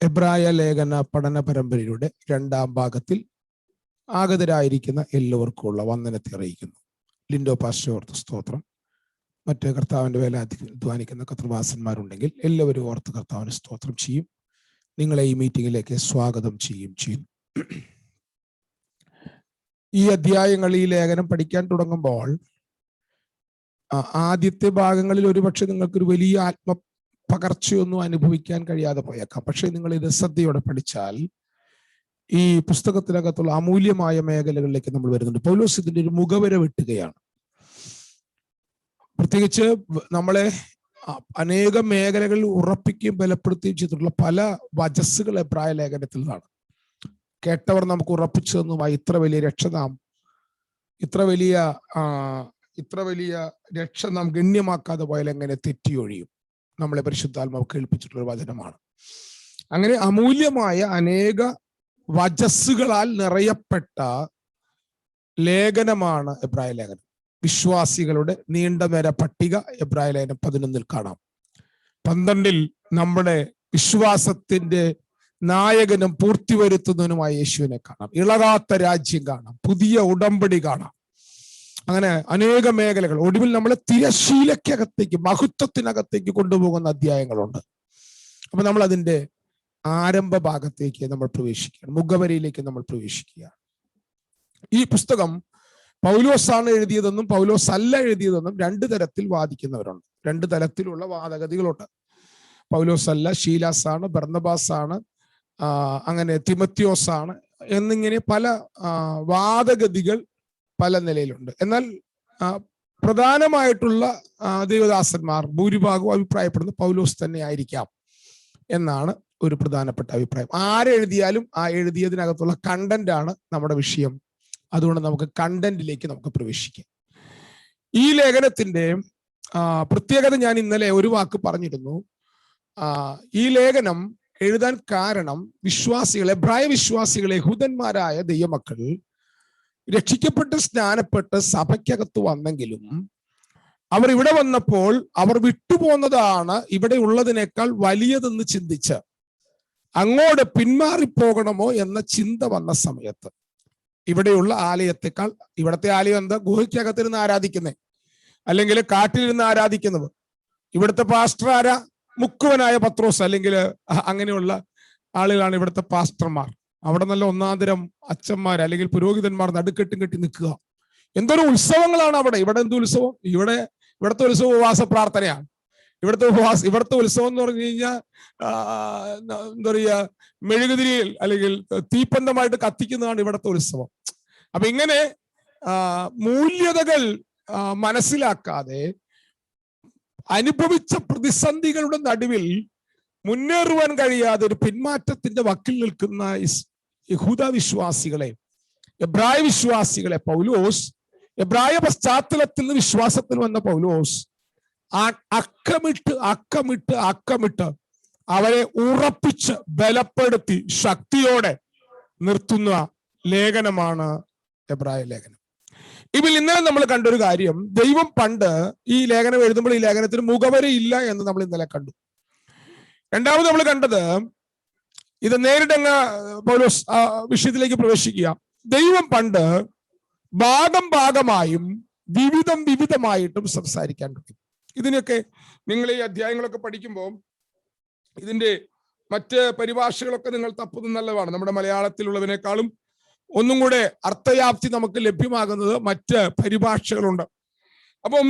എബ്രായ ലേഖന പഠന പരമ്പരയുടെ 2ാം ഭാഗത്തിൽ ആഗതരായിരിക്കുന്ന എല്ലാവർക്കുമുള്ള വന്ദനത്തെ അറിയിക്കുന്നു. ലിൻഡോ പാസ്റ്റർ സ്തോത്രം. മറ്റ് കർത്താവിൻ്റെ വേല അധ്വാനിക്കുന്ന കർത്തൃദാസന്മാരുണ്ടെങ്കിൽ എല്ലാവരും ഓർത്ത് കർത്താവിന് സ്തോത്രം ചെയ്യും. നിങ്ങളെ ഈ മീറ്റിങ്ങിലേക്ക് സ്വാഗതം ചെയ്യും. ഈ അധ്യായങ്ങൾ, ഈ ലേഖനം പഠിക്കാൻ തുടങ്ങുമ്പോൾ ആദ്യത്തെ ഭാഗങ്ങളിൽ ഒരുപക്ഷെ നിങ്ങൾക്കൊരു വലിയ പകർച്ചയൊന്നും അനുഭവിക്കാൻ കഴിയാതെ പോയേക്കാം. പക്ഷെ നിങ്ങൾ ഇത് ശ്രദ്ധയോടെ പഠിച്ചാൽ ഈ പുസ്തകത്തിനകത്തുള്ള അമൂല്യമായ മേഖലകളിലേക്ക് നമ്മൾ വരുന്നുണ്ട്. പൗലോസ് ഇതിന്റെ ഒരു മുഖവര വെട്ടുകയാണ്. പ്രത്യേകിച്ച് നമ്മളെ അനേകം മേഖലകളിൽ ഉറപ്പിക്കുകയും ബലപ്പെടുത്തുകയും ചെയ്തിട്ടുള്ള പല വചസ്സുകൾ എബ്രായ ലേഖനത്തിൽ നിന്നാണ്. കേട്ടവർ നമുക്ക് ഉറപ്പിച്ചു തന്നുമായി ഇത്ര വലിയ രക്ഷ നാം ഗണ്യമാക്കാതെ പോയാൽ എങ്ങനെ തെറ്റിയൊഴിയും, നമ്മളെ പരിശുദ്ധാത്മാവ് കേൾപ്പിച്ചിട്ടുള്ള വചനമാണ്. അങ്ങനെ അമൂല്യമായ അനേക വചസ്സുകളാൽ നിറയപ്പെട്ട ലേഖനമാണ് എബ്രായ ലേഖനം. വിശ്വാസികളുടെ നീണ്ടനേര പട്ടിക എബ്രായ ലേഖനം 11 കാണാം. 12 നമ്മുടെ വിശ്വാസത്തിന്റെ നായകനും പൂർത്തി വരുത്തുന്നതിനുമായ യേശുവിനെ കാണാം. ഇളകാത്ത രാജ്യം കാണാം. പുതിയ ഉടമ്പടി കാണാം. അങ്ങനെ അനേക മേഖലകൾ. ഒടുവിൽ നമ്മളെ തിരശീലക്കകത്തേക്ക്, മഹത്വത്തിനകത്തേക്ക് കൊണ്ടുപോകുന്ന അധ്യായങ്ങളുണ്ട്. അപ്പൊ നമ്മൾ അതിന്റെ ആരംഭ ഭാഗത്തേക്ക് നമ്മൾ പ്രവേശിക്കുകയാണ്, മുഖവരയിലേക്ക് നമ്മൾ പ്രവേശിക്കുകയാണ്. ഈ പുസ്തകം പൗലോസാണ് എഴുതിയതെന്നും പൗലോസ് അല്ല എഴുതിയതെന്നും 2 തരത്തിൽ വാദിക്കുന്നവരുണ്ട്. 2 തരത്തിലുള്ള വാദഗതികളുണ്ട്. പൗലോസ് അല്ല, ശീലാസാണ്, ബർന്നബാസാണ്, അങ്ങനെ തിമത്യോസാണ് എന്നിങ്ങനെ പല വാദഗതികൾ പല നിലയിലുണ്ട്. എന്നാൽ പ്രധാനമായിട്ടുള്ള ദൈവദാസന്മാർ ഭൂരിഭാഗവും അഭിപ്രായപ്പെടുന്നത് പൗലോസ് തന്നെ ആയിരിക്കാം എന്നാണ് ഒരു പ്രധാനപ്പെട്ട അഭിപ്രായം. ആരെഴുതിയാലും ആ എഴുതിയതിനകത്തുള്ള കണ്ടന്റ് ആണ് നമ്മുടെ വിഷയം. അതുകൊണ്ട് നമുക്ക് കണ്ടന്റിലേക്ക് നമുക്ക് പ്രവേശിക്കാം. ഈ ലേഖനത്തിന്റെ പ്രത്യേകത ഞാൻ ഇന്നലെ ഒരു വാക്ക് പറഞ്ഞിരുന്നു. ഈ ലേഖനം എഴുതാൻ കാരണം എബ്രായ വിശ്വാസികളെ, യഹൂദന്മാരായ ദൈവമക്കൾ രക്ഷിക്കപ്പെട്ട് സ്നാനപ്പെട്ട് സഭയ്ക്കകത്ത് വന്നെങ്കിലും അവർ ഇവിടെ വന്നപ്പോൾ അവർ വിട്ടുപോകുന്നതാണ് ഇവിടെ ഉള്ളതിനേക്കാൾ വലിയതെന്ന് ചിന്തിച്ച് അങ്ങോട്ട് പിന്മാറിപ്പോകണമോ എന്ന ചിന്ത വന്ന സമയത്ത് ഇവിടെയുള്ള ആലയത്തെക്കാൾ, ഇവിടത്തെ ആലയം എന്താ, ഗുഹയ്ക്കകത്തിരുന്ന് ആരാധിക്കുന്നേ, അല്ലെങ്കിൽ കാട്ടിലിരുന്ന് ആരാധിക്കുന്നത്. ഇവിടുത്തെ പാസ്റ്റർ ആരാ? മുക്കുവനായ പത്രോസ്, അല്ലെങ്കിൽ അങ്ങനെയുള്ള ആളുകളാണ് ഇവിടുത്തെ പാസ്റ്റർമാർ. അവിടെ നല്ല ഒന്നാന്തരം അച്ഛന്മാർ അല്ലെങ്കിൽ പുരോഹിതന്മാർ നടുക്കെട്ടും കെട്ടി നിൽക്കുക. എന്തൊരു ഉത്സവങ്ങളാണ് അവിടെ. ഇവിടെ എന്ത് ഉത്സവം? ഇവിടുത്തെ ഉത്സവം ഉപവാസ പ്രാർത്ഥനയാണ്. ഇവിടുത്തെ ഉത്സവം എന്ന് പറഞ്ഞു കഴിഞ്ഞാൽ എന്താ പറയുക, മെഴുകുതിരിയിൽ അല്ലെങ്കിൽ തീപ്പന്തമായിട്ട് കത്തിക്കുന്നതാണ് ഇവിടുത്തെ ഉത്സവം. അപ്പൊ ഇങ്ങനെ മൂല്യതകൾ മനസ്സിലാക്കാതെ അനുഭവിച്ച പ്രതിസന്ധികളുടെ നടുവിൽ മുന്നേറുവാൻ കഴിയാതെ ഒരു പിന്മാറ്റത്തിന്റെ വക്കിൽ നിൽക്കുന്ന യഹൂദ വിശ്വാസികളെ, എബ്രായ വിശ്വാസികളെ പൗലോസ്, എബ്രായ പശ്ചാത്തലത്തിൽ നിന്ന് വിശ്വാസത്തിൽ വന്ന പൗലോസ് അക്കമിട്ട് അവരെ ഉറപ്പിച്ച് ബലപ്പെടുത്തി ശക്തിയോടെ നിർത്തുന്ന ലേഖനമാണ് എബ്രായ ലേഖനം. ഇതിൽ ഇന്നലെ നമ്മൾ കണ്ടൊരു കാര്യം, ദൈവം പണ്ട് ഈ ലേഖനം എഴുതുമ്പോൾ ഈ ലേഖനത്തിന് മുഖവരയില്ല എന്ന് നമ്മൾ ഇന്നലെ കണ്ടു. രണ്ടാമത് നമ്മൾ കണ്ടത്, ഇത് നേരിട്ടങ്ങ് പൗലോസ് വിഷയത്തിലേക്ക് പ്രവേശിക്കുക. ദൈവം പണ്ട് ഭാഗമായും വിവിധമായിട്ടും സംസാരിക്കാൻ തുടങ്ങി. ഇതിനൊക്കെ നിങ്ങൾ ഈ അധ്യായങ്ങളൊക്കെ പഠിക്കുമ്പോൾ ഇതിന്റെ മറ്റ് പരിഭാഷകളൊക്കെ നിങ്ങൾ തപ്പുന്നത് നല്ലതാണ്. നമ്മുടെ മലയാളത്തിലുള്ളതിനേക്കാളും ഒന്നും കൂടെ അർത്ഥവ്യാപ്തി നമുക്ക് ലഭ്യമാകുന്നത് മറ്റ് പരിഭാഷകളുണ്ട്. അപ്പം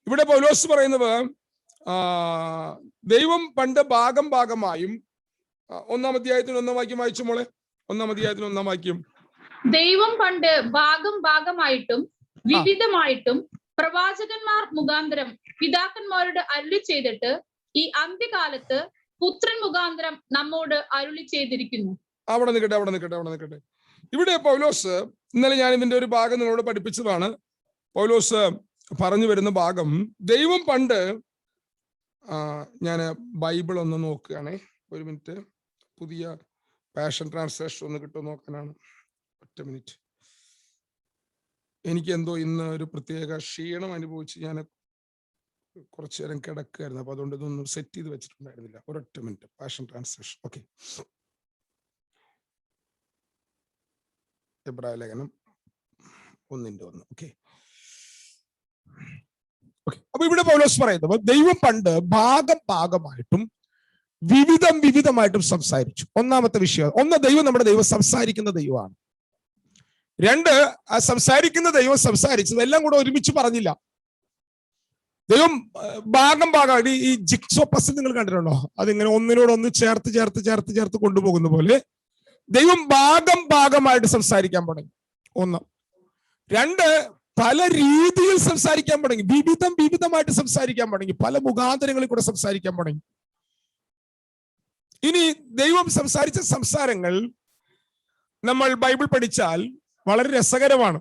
ഇവിടെ പൗലോസ് പറയുന്നത്, ദൈവം പണ്ട് ഭാഗമായും, 1-ാം അധ്യായത്തിന് 1-ാം വാക്യം വായിച്ചു മോളെ. 1-ാം അധ്യായത്തിന് 1-ാം വാക്യം. ദൈവം പണ്ട് ഭാഗമായിട്ടും വിവിധമായിട്ടും പ്രവാചകന്മാർ മുഖാന്തരം പിതാക്കന്മാരോട് അരുളി ചെയ്തിട്ട് ഈ അന്ത്യകാലത്ത് പുത്രൻ മുഖാന്തരം നമ്മോട് അരുളി ചെയ്തിരിക്കുന്നു. അവിടെ നിൽക്കട്ടെ. ഇവിടെ പൗലോസ്, ഇന്നലെ ഞാൻ ഇതിന്റെ ഒരു ഭാഗം നിങ്ങളോട് പഠിപ്പിച്ചതാണ്. പൗലോസ് പറഞ്ഞു വരുന്ന ഭാഗം, ദൈവം പണ്ട്, ഞാൻ ബൈബിൾ ഒന്ന് നോക്കുകയാണേ, ഒരു മിനിറ്റ്, പുതിയ പാഷൻ ട്രാൻസ്ലേഷൻ ഒന്ന് കിട്ടുമോ നോക്കാനാണ്. ഒറ്റ മിനിറ്റ്. എനിക്ക് എന്തോ ഇന്ന് ഒരു പ്രത്യേക ക്ഷീണം അനുഭവിച്ച് ഞാൻ കുറച്ചു നേരം കിടക്കുകയായിരുന്നു, അപ്പൊ അതുകൊണ്ട് ഇതൊന്നും സെറ്റ് ചെയ്ത് വെച്ചിട്ടുണ്ടായിരുന്നില്ല. ഒരൊറ്റ മിനിറ്റ്. Passion translation. ഓക്കെ. എബ്രായ ലേഖനം 1:1. ഓക്കെ. അപ്പൊ ഇവിടെ പൗലോസ് പറയുന്നത് ദൈവം പണ്ട് ഭാഗമായിട്ടും വിവിധമായിട്ടും സംസാരിച്ചു. ഒന്നാമത്തെ വിഷയം. ഒന്ന്, ദൈവം നമ്മുടെ ദൈവം സംസാരിക്കുന്ന ദൈവമാണ്. രണ്ട്, ആ സംസാരിക്കുന്ന ദൈവം സംസാരിച്ചത് എല്ലാം കൂടെ ഒരുമിച്ച് പറഞ്ഞില്ല. ദൈവം ഭാഗമായിട്ട് ഈ ജിക്സോ പസിൽ നിങ്ങൾ കണ്ടിട്ടുണ്ടോ? അതിങ്ങനെ ഒന്നിനോടൊന്ന് ചേർത്ത് കൊണ്ടുപോകുന്ന പോലെ ദൈവം ഭാഗമായിട്ട് സംസാരിക്കാൻ തുടങ്ങി. ഒന്ന്. രണ്ട്, പല രീതിയിൽ സംസാരിക്കാൻ തുടങ്ങി. വിവിധമായിട്ട് സംസാരിക്കാൻ തുടങ്ങി. പല മുഖാന്തരങ്ങളിൽ കൂടെ സംസാരിക്കാൻ തുടങ്ങി. ഇനി ദൈവം സംസാരിച്ച സംസാരങ്ങൾ നമ്മൾ ബൈബിൾ പഠിച്ചാൽ വളരെ രസകരമാണ്.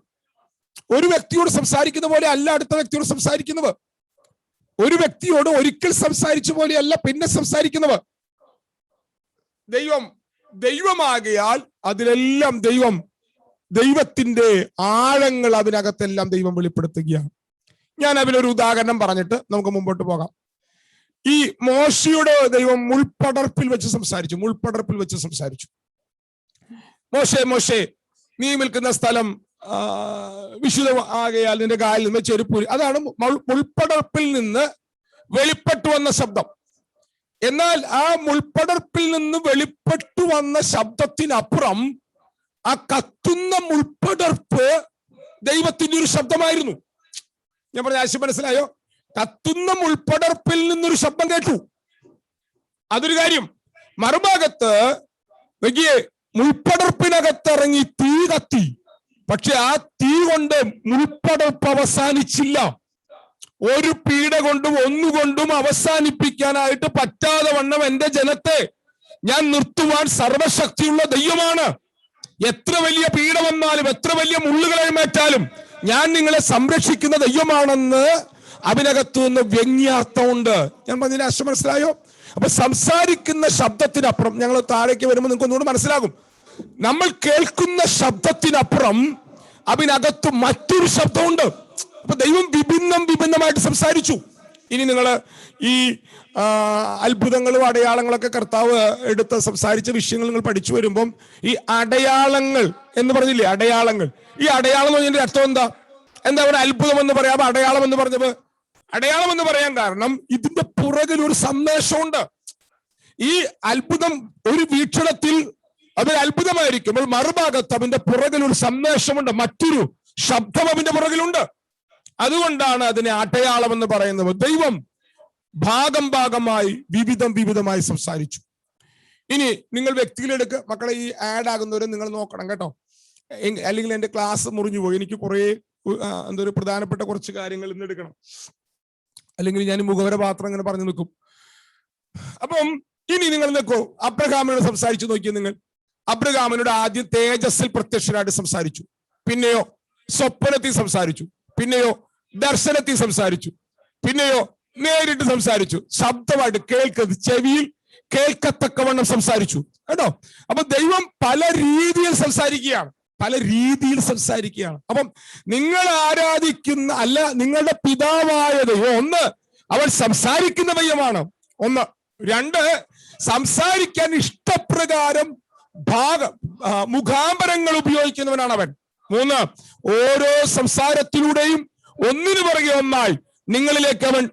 ഒരു വ്യക്തിയോട് സംസാരിക്കുന്ന പോലെ അല്ല അടുത്ത വ്യക്തിയോട് സംസാരിക്കുന്നത്. ഒരു വ്യക്തിയോട് ഒരിക്കൽ സംസാരിച്ച പോലെയല്ല പിന്നെ സംസാരിക്കുന്നവർ. ദൈവമാകയാൽ അതിലെല്ലാം ദൈവത്തിന്റെ ആഴങ്ങൾ അതിനകത്തെല്ലാം ദൈവം വെളിപ്പെടുത്തുകയാണ്. ഞാൻ അതിലൊരു ഉദാഹരണം പറഞ്ഞിട്ട് നമുക്ക് മുമ്പോട്ട് പോകാം. ഈ മോശയോട് ദൈവം മുൾപ്പടർപ്പിൽ വെച്ച് സംസാരിച്ചു. മോശേ, നീ നിൽക്കുന്ന സ്ഥലം വിശുദ്ധമാകയാൽ നിന്റെ കാലിൽ നിന്ന് ചെരുപ്പൂരി. അതാണ് മുൾപ്പടർപ്പിൽ നിന്ന് വെളിപ്പെട്ടു വന്ന ശബ്ദം. എന്നാൽ ആ മുൾപ്പടർപ്പിൽ നിന്ന് വെളിപ്പെട്ടു വന്ന ശബ്ദത്തിനപ്പുറം ആ കത്തുന്ന മുൾപ്പടർപ്പ് ദൈവത്തിന്റെ ഒരു ശബ്ദമായിരുന്നു. ഞാൻ പറഞ്ഞ ആശയം മനസ്സിലായോ? കത്തുന്ന മുൾപ്പടർപ്പിൽ നിന്നൊരു ശബ്ദം കേട്ടു. അതൊരു കാര്യം. മറുഭാഗത്ത് മുൾപ്പടർപ്പിനകത്തിറങ്ങി തീ കത്തി. പക്ഷെ ആ തീ കൊണ്ട് മുൾപ്പടർപ്പ് അവസാനിച്ചില്ല. ഒരു പീഡ കൊണ്ടും ഒന്നുകൊണ്ടും അവസാനിപ്പിക്കാനായിട്ട് പറ്റാതെ വണ്ണം എന്റെ ജനത്തെ ഞാൻ നിർത്തുവാൻ സർവശക്തിയുള്ള ദൈവമാണ്. എത്ര വലിയ പീഡ വന്നാലും എത്ര വലിയ മുള്ളുകളേമേറ്റാലും ഞാൻ നിങ്ങളെ സംരക്ഷിക്കുന്ന ദൈവമാണെന്ന് അതിനകത്തു നിന്ന് വ്യംഗ്യാർത്ഥമുണ്ട്. ഞാൻ പറഞ്ഞതിന്റെ ആശയം മനസ്സിലായോ? അപ്പൊ സംസാരിക്കുന്ന ശബ്ദത്തിനപ്പുറം, ഞങ്ങൾ താഴേക്ക് വരുമ്പോൾ നിങ്ങൾക്ക് ഒന്നുകൂടെ മനസ്സിലാകും, നമ്മൾ കേൾക്കുന്ന ശബ്ദത്തിനപ്പുറം അതിനകത്ത് മറ്റൊരു ശബ്ദമുണ്ട്. അപ്പൊ ദൈവം വിഭിന്നമായിട്ട് സംസാരിച്ചു. ഇനി നിങ്ങൾ ഈ അത്ഭുതങ്ങളും അടയാളങ്ങളൊക്കെ കർത്താവ് എടുത്ത് സംസാരിച്ച വിഷയങ്ങൾ നിങ്ങൾ പഠിച്ചു വരുമ്പം ഈ അടയാളങ്ങൾ എന്ന് പറഞ്ഞില്ലേ, അടയാളങ്ങൾ, ഈ അടയാളം എന്ന് പറഞ്ഞതിന്റെ അർത്ഥം എന്താ അവിടെ അത്ഭുതം എന്ന് പറയാം, അടയാളം എന്ന് പറഞ്ഞത്? അടയാളം എന്ന് പറയാൻ കാരണം ഇതിന്റെ പുറകിൽ ഒരു സന്ദേശമുണ്ട്. ഈ അത്ഭുതം ഒരു വീക്ഷണത്തിൽ അതൊരു അത്ഭുതമായിരിക്കുമ്പോൾ മറുഭാഗത്ത് അതിന്റെ പുറകിൽ ഒരു സന്ദേശമുണ്ട്, മറ്റൊരു ശബ്ദം അതിന്റെ പുറകിലുണ്ട്. അതുകൊണ്ടാണ് അതിനെ അടയാളം എന്ന് പറയുന്നത്. ദൈവം ഭാഗമായി വിവിധമായി സംസാരിച്ചു. ഇനി നിങ്ങൾ വ്യക്തികളെടുക്കുക മക്കളെ, ഈ ആഡ് ആകുന്നവരെ നിങ്ങൾ നോക്കണം കേട്ടോ, അല്ലെങ്കിൽ എന്റെ ക്ലാസ് മുറിഞ്ഞു പോയി. എനിക്ക് കുറെ എന്തൊരു പ്രധാനപ്പെട്ട കുറച്ച് കാര്യങ്ങൾ ഇന്ന് എടുക്കണം, അല്ലെങ്കിൽ ഞാൻ മുഖവര പാത്രം ഇങ്ങനെ പറഞ്ഞു നിൽക്കും. അപ്പം ഇനി നിങ്ങൾ നിൽക്കൂ, അബ്രഹാമിനോട് സംസാരിച്ചു നോക്കിയ നിങ്ങൾ. അബ്രഹാമിനോട് ആദ്യം തേജസ്സിൽ പ്രത്യക്ഷനായിട്ട് സംസാരിച്ചു, പിന്നെയോ സ്വപ്നത്തിൽ സംസാരിച്ചു, പിന്നെയോ ദർശനത്തിൽ സംസാരിച്ചു, പിന്നെയോ നേരിട്ട് സംസാരിച്ചു. ശബ്ദമായിട്ട് ചെവിയിൽ കേൾക്കത്തക്കവണ്ണം സംസാരിച്ചു കേട്ടോ. അപ്പൊ ദൈവം പല രീതിയിൽ സംസാരിക്കുകയാണ്. അപ്പം നിങ്ങൾ ആരാധിക്കുന്ന അല്ല, നിങ്ങളുടെ പിതാവായ ദൈവം ഒന്ന്, അവൻ സംസാരിക്കുന്ന ദൈവമാണ്. ഒന്ന്. രണ്ട്, സംസാരിക്കാൻ ഇഷ്ടപ്രകാരം മുഖാന്തരങ്ങൾ ഉപയോഗിക്കുന്നവനാണ് അവൻ. മൂന്ന്, ഓരോ സംസാരത്തിലൂടെയും ഒന്നിനു പുറകെ ഒന്നായി നിങ്ങളിലേക്ക് അവൻ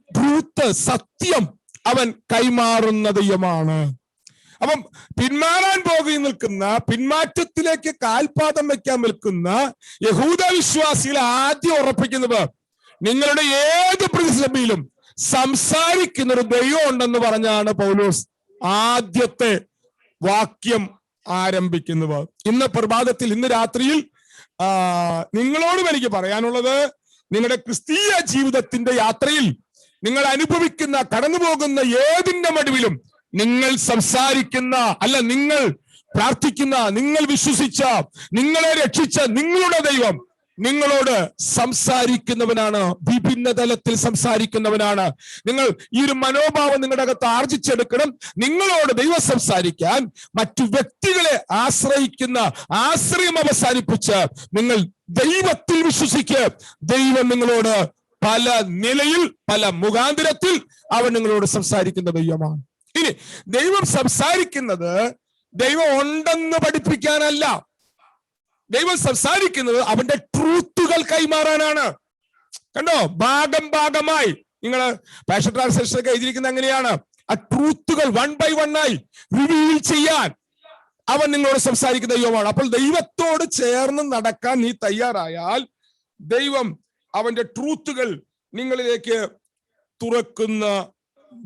സത്യം അവൻ കൈമാറുന്ന ദൈവമാണ്. അപ്പം പിന്മാറാൻ പോകി നിൽക്കുന്ന, പിന്മാറ്റത്തിലേക്ക് കാൽപാദം വെക്കാൻ നിൽക്കുന്ന യഹൂദ വിശ്വാസികളെ ആദ്യം ഉറപ്പിക്കുന്നത് നിങ്ങളുടെ ഏത് പ്രതിസന്ധിയിലും സംസാരിക്കുന്ന ഒരു ദൈവം ഉണ്ടെന്ന് പറഞ്ഞാണ് പൗലോസ് ആദ്യത്തെ വാക്യം ആരംഭിക്കുന്നത്. ഇന്ന് പ്രഭാതത്തിൽ, ഇന്ന് രാത്രിയിൽ നിങ്ങളോടും എനിക്ക് പറയാനുള്ളത്, നിങ്ങളുടെ ക്രിസ്തീയ ജീവിതത്തിന്റെ യാത്രയിൽ നിങ്ങൾ അനുഭവിക്കുന്ന, കടന്നു പോകുന്ന ഏതിന്റെ നടുവിലും നിങ്ങൾ സംസാരിക്കുന്ന, അല്ല, നിങ്ങൾ പ്രാർത്ഥിക്കുന്ന, നിങ്ങൾ വിശ്വസിച്ച, നിങ്ങളെ രക്ഷിച്ച നിങ്ങളുടെ ദൈവം നിങ്ങളോട് സംസാരിക്കുന്നവനാണ്, വിഭിന്ന തലത്തിൽ സംസാരിക്കുന്നവനാണ്. നിങ്ങൾ ഈ ഒരു മനോഭാവം നിങ്ങളുടെ അകത്ത് ആർജിച്ചെടുക്കണം. നിങ്ങളോട് ദൈവം സംസാരിക്കാൻ മറ്റു വ്യക്തികളെ ആശ്രയിക്കുന്ന ആശ്രയം അവസാനിപ്പിച്ച് നിങ്ങൾ ദൈവത്തിൽ വിശ്വസിക്കുക. ദൈവം നിങ്ങളോട് പല നിലയിൽ പല മുഖാന്തരത്തിൽ അവൻ നിങ്ങളോട് സംസാരിക്കുന്ന ദൈവമാണ്. ഇനി ദൈവം സംസാരിക്കുന്നത് ദൈവം ഉണ്ടെന്ന് പഠിപ്പിക്കാനല്ല. ദൈവം സംസാരിക്കുന്നത് അവന്റെ ട്രൂത്തുകൾ കൈമാറാനാണ്. കണ്ടോ, ഭാഗം ഭാഗമായി. നിങ്ങൾ പാഷൻ ട്രാൻസ്ലേഷനൊക്കെ എഴുതിയിരിക്കുന്നത് അങ്ങനെയാണ്. ആ ട്രൂത്തുകൾ 1 by 1 ആയി റിവീൽ ചെയ്യാൻ അവൻ നിങ്ങളോട് സംസാരിക്കുന്ന ദൈവമാണ്. അപ്പോൾ ദൈവത്തോട് ചേർന്ന് നടക്കാൻ നീ തയ്യാറായാൽ ദൈവം അവന്റെ ട്രൂത്തുകൾ നിങ്ങളിലേക്ക് തുറക്കുന്ന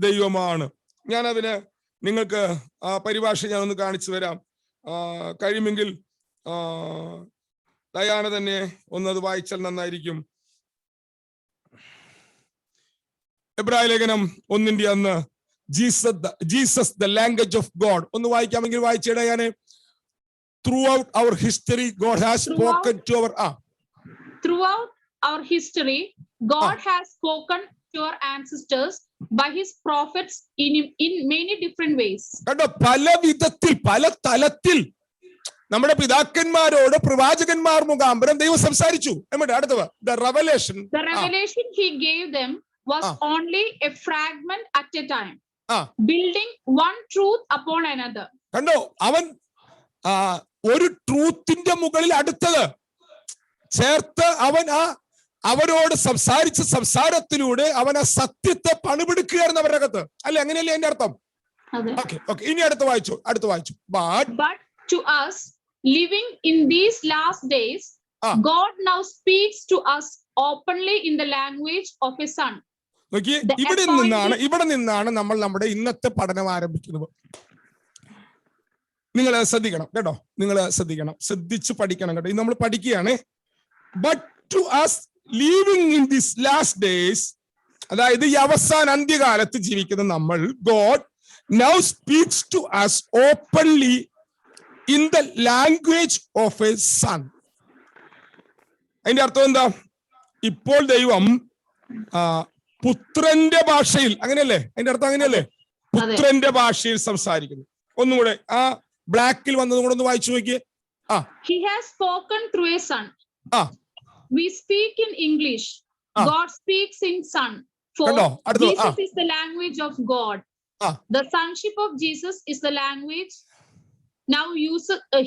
ദൈവമാണ്. ഞാനതിന് നിങ്ങൾക്ക് ആ പരിഭാഷ ഞാനൊന്ന് കാണിച്ചു തരാം. കഴിയുമെങ്കിൽ ഡയാന തന്നെ ഒന്നത് വായിച്ചാൽ നന്നായിരിക്കും. എബ്രായ ലേഖനം 1:1 Jesus the language of God. ഒന്ന് വായിക്കാമെങ്കിൽ വായിച്ചേടാ. ഞാൻ throughout our history God has spoken to our history God has spoken to our ancestors by his prophets in many different ways. കണ്ടോ, പല വിധത്തിൽ പല തലത്തിൽ നമ്മുടെ പിതാക്കന്മാരോട് പ്രവാചകന്മാർ മുഖാന്തരം ദൈവം സംസാരിച്ചു. അടുത്തത് the revelation he gave them was only a fragment at a time, building one truth upon another. കണ്ടോ, അവൻ ഒരു ട്രൂത്തിന്റെ മുകളിൽ അടുത്തത് ചേർത്ത് അവൻ അവരോട് സംസാരിച്ച സംസാരത്തിലൂടെ അവൻ ആ സത്യത്തെ പണിപെടുക്കുകയായിരുന്നു അവരുടെ അകത്ത്. അല്ലെ, അങ്ങനെയല്ലേ എന്റെ അർത്ഥം? ഇനി അടുത്ത് വായിച്ചു. But to us living in these last days God now speaks to us openly in the language of his son. ഇവിടെ നിന്നാണ് നമ്മൾ നമ്മുടെ ഇന്നത്തെ പഠനം ആരംഭിക്കുന്നത്. നിങ്ങൾ ശ്രദ്ധിക്കണം കേട്ടോ, ശ്രദ്ധിച്ച് പഠിക്കണം കേട്ടോ. ഇത് നമ്മൾ പഠിക്കുകയാണ്. But to us living in this last days, അതായത് ഈ അവസാന അന്ത്യകാലത്ത് ജീവിക്കുന്ന നമ്മൾ, God now speaks to us openly in the language of a son. അതിന്റെ അർത്ഥം എന്താ? ഇപ്പോൾ ദൈവം പുത്രന്റെ ഭാഷയിൽ, അങ്ങനെയല്ലേ അതിന്റെ അർത്ഥം? അങ്ങനെയല്ലേ, പുത്രന്റെ ഭാഷയിൽ സംസാരിക്കുന്നു. ഒന്നുകൂടെ ആ ബ്ലാക്കിൽ വന്നതും കൂടെ ഒന്ന് വായിച്ചു നോക്കിയേ. He has spoken through a son. We speak in English. God speaks in son. For Jesus is the language of God. The sonship of Jesus is the language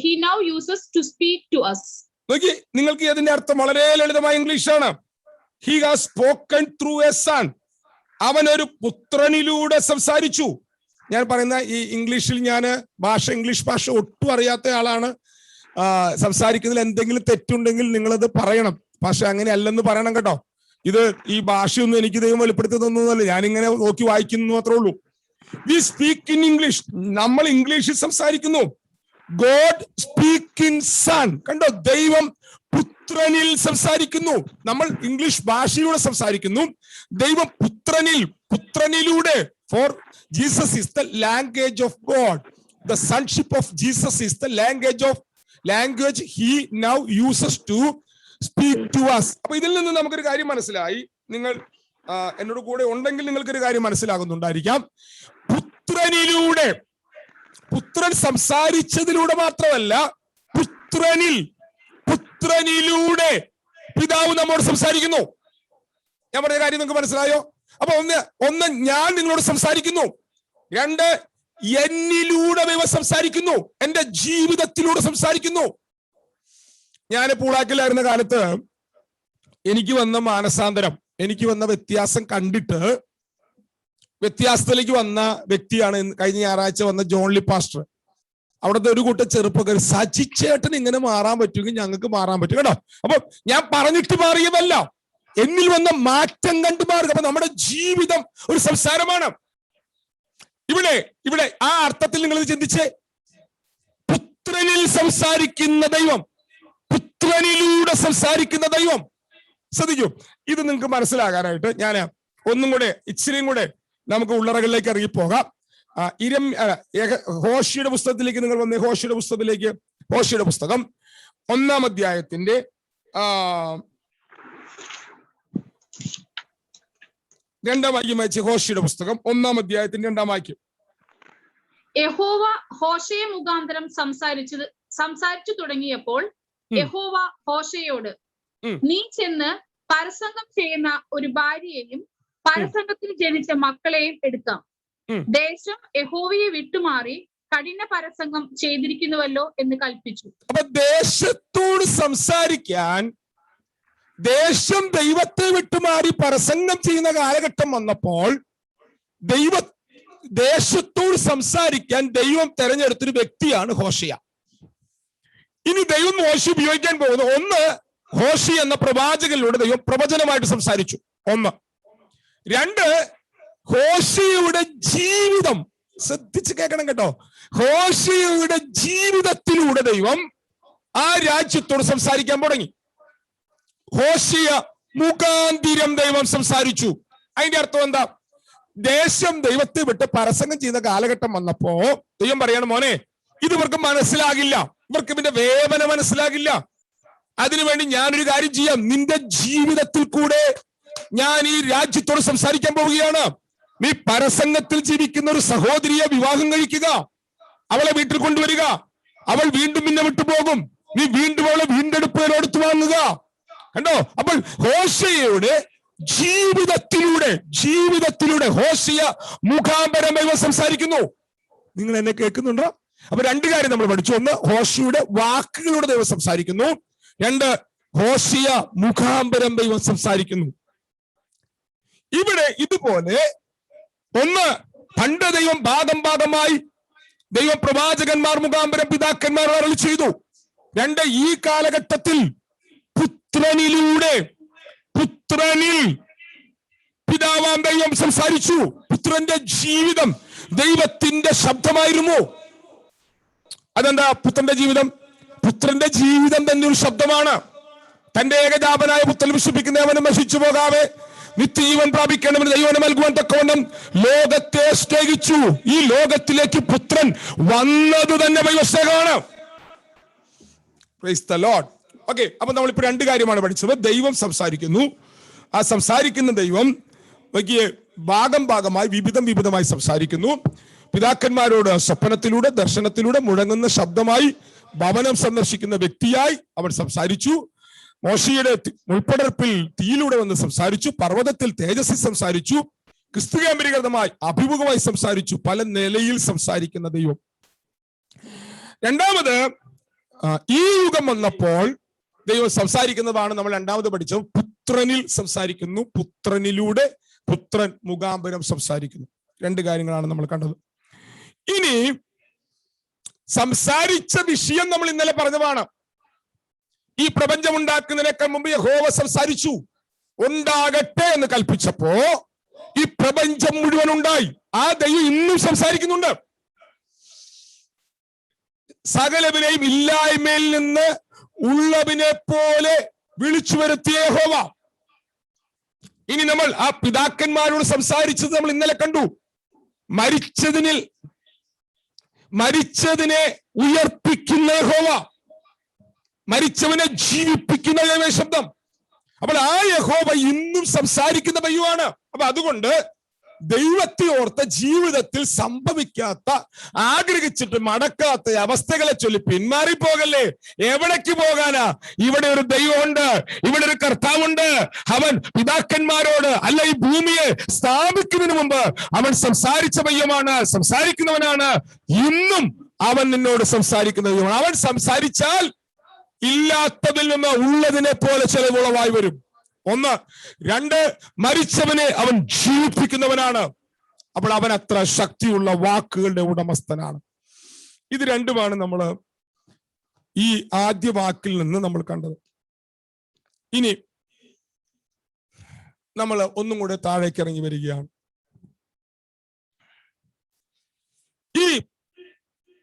he now uses to speak to us. നോക്കി, നിങ്ങൾക്ക് അതിന്റെ അർത്ഥം വളരെ ലളിതമായ ഇംഗ്ലീഷാണ്. He has spoken through a son. അവൻ ഒരു പുത്രനിലൂടെ സംസാരിച്ചു. ഞാൻ പറയുന്ന ഈ ഇംഗ്ലീഷിൽ ഇംഗ്ലീഷ് ഭാഷ ഒട്ടും അറിയാത്ത ആളാണ്. സംസാരിക്കുന്നതിൽ എന്തെങ്കിലും തെറ്റുണ്ടെങ്കിൽ നിങ്ങളത് പറയണം. പക്ഷെ അങ്ങനെ അല്ലെന്ന് പറയണം കേട്ടോ. ഈ ഭാഷയൊന്നും എനിക്ക് ദൈവം വെളിപ്പെടുത്തി തന്നതല്ല, ഞാനിങ്ങനെ നോക്കി വായിക്കുന്നു മാത്രമേ ഉള്ളൂ. വി സ്പീക്ക് ഇൻ ഇംഗ്ലീഷ്, നമ്മൾ ഇംഗ്ലീഷിൽ സംസാരിക്കുന്നു. God speak in son. കണ്ടോ, ദൈവം പുത്രനിൽ സംസാരിക്കുന്നു. നമ്മൾ ഇംഗ്ലീഷ് ഭാഷയിലൂടെ സംസാരിക്കുന്നു, ദൈവം പുത്രനിലൂടെ. For Jesus is the language of God. The sonship of Jesus is the language he now uses to speak to us. അപ്പൊ ഇതിൽ നിന്ന് നമുക്കൊരു കാര്യം മനസ്സിലായി. നിങ്ങൾ എന്നോട് കൂടെ ഉണ്ടെങ്കിൽ നിങ്ങൾക്കൊരു കാര്യം മനസ്സിലാകുന്നുണ്ടായിരിക്കാം. പുത്രൻ സംസാരിച്ചതിലൂടെ മാത്രമല്ല, പുത്രനിലൂടെ പിതാവ് നമ്മോട് സംസാരിക്കുന്നു. ഞാൻ പറഞ്ഞ കാര്യം നിങ്ങൾക്ക് മനസ്സിലായോ? അപ്പൊ ഒന്ന് ഞാൻ നിങ്ങളോട് സംസാരിക്കുന്നു, 2 എന്നിലൂടെ ദൈവം സംസാരിക്കുന്നു, എന്റെ ജീവിതത്തിലൂടെ സംസാരിക്കുന്നു. ഞാൻ പൂളാക്കിലായിരുന്ന കാലത്ത് എനിക്ക് വന്ന മാനസാന്തരം, എനിക്ക് വന്ന വ്യത്യാസം കണ്ടിട്ട് വ്യത്യാസത്തിലേക്ക് വന്ന വ്യക്തിയാണ് കഴിഞ്ഞ ഞായറാഴ്ച വന്ന ജോൺലി പാസ്റ്റർ. അവിടുത്തെ ഒരു കൂട്ടം ചെറുപ്പക്കാർ, സജിച്ചേട്ടൻ ഇങ്ങനെ മാറാൻ പറ്റുമെങ്കിൽ ഞങ്ങൾക്ക് മാറാൻ പറ്റും കേട്ടോ. അപ്പൊ ഞാൻ പറഞ്ഞിട്ട് മാറിയതല്ല, എന്നിൽ വന്ന മാറ്റം കണ്ടു മാറുക. അപ്പൊ നമ്മുടെ ജീവിതം ഒരു സംസാരമാണ്. ഇവിടെ ആ അർത്ഥത്തിൽ നിങ്ങൾ ചിന്തിച്ചേ. പുത്രനിൽ സംസാരിക്കുന്ന ദൈവം, പുത്രനിലൂടെ സംസാരിക്കുന്ന ദൈവം. ശ്രദ്ധിക്കൂ, ഇത് നിങ്ങൾക്ക് മനസ്സിലാകാനായിട്ട് ഞാൻ ഒന്നും കൂടെ ഇച്ചിരിയും കൂടെ നമുക്ക് ഉള്ളറകളിലേക്ക് ഇറങ്ങിപ്പോകാം. ഹോശിയുടെ പുസ്തകത്തിലേക്ക് നിങ്ങൾ വന്നേ. ഹോശിയുടെ പുസ്തകം 1-ാം അധ്യായത്തിന്റെ 2-ാം വാക്യം വായിച്ച്. ഹോശിയുടെ പുസ്തകം 1-ാം അധ്യായത്തിന്റെ 2-ാം വാക്യം. യഹോവ ഹോശയെ മുഖാന്തരം സംസാരിച്ചു തുടങ്ങിയപ്പോൾ യഹോവ ഹോശയോട്, നീ ചെന്ന് പരസംഗം ചെയ്യുന്ന ഒരു ഭാര്യയെയും പരസംഗത്തിൽ ജനിച്ച മക്കളെയും എടുക്കാം. ദേശം യഹോവയെ വിട്ടുമാറി കഠിന പരസംഗം ചെയ്തിരിക്കുന്നുവല്ലോ എന്ന് കൽപ്പിച്ചു. അപ്പൊ ദേശത്തോട് സംസാരിക്കാൻ ദേശം ദൈവത്തെ വിട്ടുമാറി പരസംഗം ചെയ്യുന്ന കാലഘട്ടം വന്നപ്പോൾ ദേശത്തോട് സംസാരിക്കാൻ ദൈവം തെരഞ്ഞെടുത്തൊരു വ്യക്തിയാണ് ഹോശയ. ഇനി ദൈവം ഹോശയ ഉപയോഗിക്കാൻ പോകുന്നത്, ഒന്ന്, ഹോശയ എന്ന പ്രവാചകനിലൂടെ ദൈവം പ്രവചനമായിട്ട് സംസാരിച്ചു. ഒന്ന്. രണ്ട്, ഹോശയുടെ ജീവിതം ശ്രദ്ധിച്ച് കേൾക്കണം കേട്ടോ. ഹോശയുടെ ജീവിതത്തിലൂടെ ദൈവം ആ രാജ്യത്തോട് സംസാരിക്കാൻ തുടങ്ങി. ഹോശയ മുഖാന്തിരം ദൈവം സംസാരിച്ചു. അതിന്റെ അർത്ഥം എന്താ? ദേശം ദൈവത്തെ വിട്ട് പരസംഗം ചെയ്യുന്ന കാലഘട്ടം വന്നപ്പോ ദൈവം പറയാണ്, മോനെ, ഇത് ഇവർക്ക് മനസ്സിലാകില്ല, ഇവർക്ക് ഇതിന്റെ വേദന മനസ്സിലാകില്ല. അതിനുവേണ്ടി ഞാനൊരു കാര്യം ചെയ്യാം, നിന്റെ ജീവിതത്തിൽ കൂടെ ഞാൻ ഈ രാജ്യത്തോട് സംസാരിക്കാൻ പോവുകയാണ്. നീ പരസംഗത്തിൽ ജീവിക്കുന്ന ഒരു സഹോദരിയെ വിവാഹം കഴിക്കുക, അവളെ വീട്ടിൽ കൊണ്ടുവരിക, അവൾ വീണ്ടും നിന്നെ വിട്ടുപോകും, നീ വീണ്ടും അവളെ വീണ്ടെടുപ്പ് വാങ്ങുക. കണ്ടോ? അപ്പോൾ ഹോശയുടെ ജീവിതത്തിലൂടെ ഹോശയ മുഖാന്തരം ദൈവം സംസാരിക്കുന്നു. നിങ്ങൾ എന്നെ കേൾക്കുന്നുണ്ടോ? അപ്പൊ രണ്ട് കാര്യം നമ്മൾ പഠിച്ചു. ഒന്ന്, ഹോശയുടെ വാക്കുകളിലൂടെ ദൈവം സംസാരിക്കുന്നു. രണ്ട്, ഹോശയ മുഖാന്തരം ദൈവം സംസാരിക്കുന്നു. ഇവിടെ ഇതുപോലെ ഒന്ന്, പണ്ട് ദൈവം ഭാഗമായി ദൈവം പ്രവാചകന്മാർ മുഖാന്തരം പിതാക്കന്മാർ അരുളി ചെയ്തു. രണ്ട്, ഈ കാലഘട്ടത്തിൽ പുത്രനിൽ പിതാവാം ദൈവം സംസാരിച്ചു. പുത്രന്റെ ജീവിതം ദൈവത്തിന്റെ ശബ്ദമായിരുന്നു. അതെന്താ പുത്രന്റെ ജീവിതം? പുത്രന്റെ ജീവിതം തന്നെ ഒരു ശബ്ദമാണ്. തന്റെ ഏകജാതനായ പുത്രൻ വിശ്വസിക്കുന്നവനും നശിച്ചു പോകാതെ നിത്യജീവൻ പ്രാപിക്കണമെന്ന് ദൈവം നൽകുവാൻ തക്കവണ്ണം ലോകത്തെ സ്നേഹിച്ചു. ഈ ലോകത്തിലേക്ക് പുത്രൻ വന്നത് തന്നെ ദൈവസ്നേഹമാണ്. Praise the lord. ഓക്കെ, അപ്പൊ നമ്മളിപ്പോ രണ്ട് കാര്യമാണ് പഠിച്ചത്. ദൈവം സംസാരിക്കുന്നു. ആ സംസാരിക്കുന്ന ദൈവം ഭാഗമായി വിവിധമായി സംസാരിക്കുന്നു. പിതാക്കന്മാരോട് സ്വപ്നത്തിലൂടെ, ദർശനത്തിലൂടെ, മുഴങ്ങുന്ന ശബ്ദമായി, ഭവനം സന്ദർശിക്കുന്ന വ്യക്തിയായി അവൻ സംസാരിച്ചു. മോശയുടെ മുൾപ്പടർപ്പിൽ തീയിലൂടെ വന്ന് സംസാരിച്ചു. പർവ്വതത്തിൽ തേജസ്സിൽ സംസാരിച്ചു. ക്രിസ്തുകേന്ദ്രീകൃതമായി അഭിമുഖമായി സംസാരിച്ചു. പല നിലയിൽ സംസാരിക്കുന്ന ദൈവം. രണ്ടാമത്, ഈ യുഗം വന്നപ്പോൾ ദൈവം സംസാരിക്കുന്നതാണ് നമ്മൾ രണ്ടാമത് പഠിച്ചത്. പുത്രനിൽ സംസാരിക്കുന്നു. പുത്രനിലൂടെ, പുത്രൻ മുഖാന്തരം സംസാരിക്കുന്നു. രണ്ട് കാര്യങ്ങളാണ് നമ്മൾ കണ്ടത്. ഇനി സംസാരിച്ച വിഷയം നമ്മൾ ഇന്നലെ പറഞ്ഞതാണ്. ഈ പ്രപഞ്ചം ഉണ്ടാക്കുന്നതിനേക്കാൾ മുമ്പ് യഹോവ സംസാരിച്ചു. ഉണ്ടാകട്ടെ എന്ന് കൽപ്പിച്ചപ്പോ ഈ പ്രപഞ്ചം മുഴുവൻ ഉണ്ടായി. ആ ദൈവം ഇന്നും സംസാരിക്കുന്നുണ്ട്. സകലവിനെയും ഇല്ലായ്മയിൽ നിന്ന് ഉള്ളതിനെ പോലെ വിളിച്ചു വരുത്തിയ യഹോവ. ഇനി നമ്മൾ ആ പിതാക്കന്മാരോട് സംസാരിച്ചത് നമ്മൾ ഇന്നലെ കണ്ടു. മരിച്ചതിനെ ഉയർപ്പിക്കുന്ന യഹോവ, മരിച്ചവനെ ജീവിപ്പിക്കുന്ന ശബ്ദം. അപ്പോൾ ആ യഹോവ ഇന്നും സംസാരിക്കുന്ന ദൈവമാണ്. അപ്പൊ അതുകൊണ്ട് ദൈവത്തെ ഓർത്ത ജീവിതത്തിൽ സംഭവിക്കാത്ത, ആഗ്രഹിച്ചിട്ട് മടക്കാത്ത അവസ്ഥകളെ ചൊല്ലി പിന്മാറിപ്പോകല്ലേ. എവിടേക്ക് പോകാനാ? ഇവിടെ ഒരു ദൈവമുണ്ട്, ഇവിടെ ഒരു കർത്താവുണ്ട്. അവൻ പിതാക്കന്മാരോട് അല്ല, ഈ ഭൂമിയെ സ്ഥാപിക്കുന്നതിന് മുമ്പ് അവൻ സംസാരിച്ച ദൈവമാണ്, സംസാരിക്കുന്നവനാണ്. ഇന്നും അവൻ നിന്നോട് സംസാരിക്കുന്ന ദൈവമാണ്. അവൻ സംസാരിച്ചാൽ ഇല്ലാത്തതിൽ നിന്ന് ഉള്ളതിനെ പോലെ ചിലവുളവായി വരും. ഒന്ന്. രണ്ട്, മരിച്ചവനെ അവൻ ജീവിപ്പിക്കുന്നവനാണ്. അപ്പോൾ അവൻ അത്ര ശക്തിയുള്ള വാക്കുകളുടെ ഉടമസ്ഥനാണ്. ഇത് രണ്ടുമാണ് നമ്മൾ ഈ ആദ്യ വാക്കിൽ നിന്ന് നമ്മൾ കണ്ടത്. ഇനി നമ്മൾ ഒന്നും കൂടെ താഴേക്ക് ഇറങ്ങി വരികയാണ്. ഈ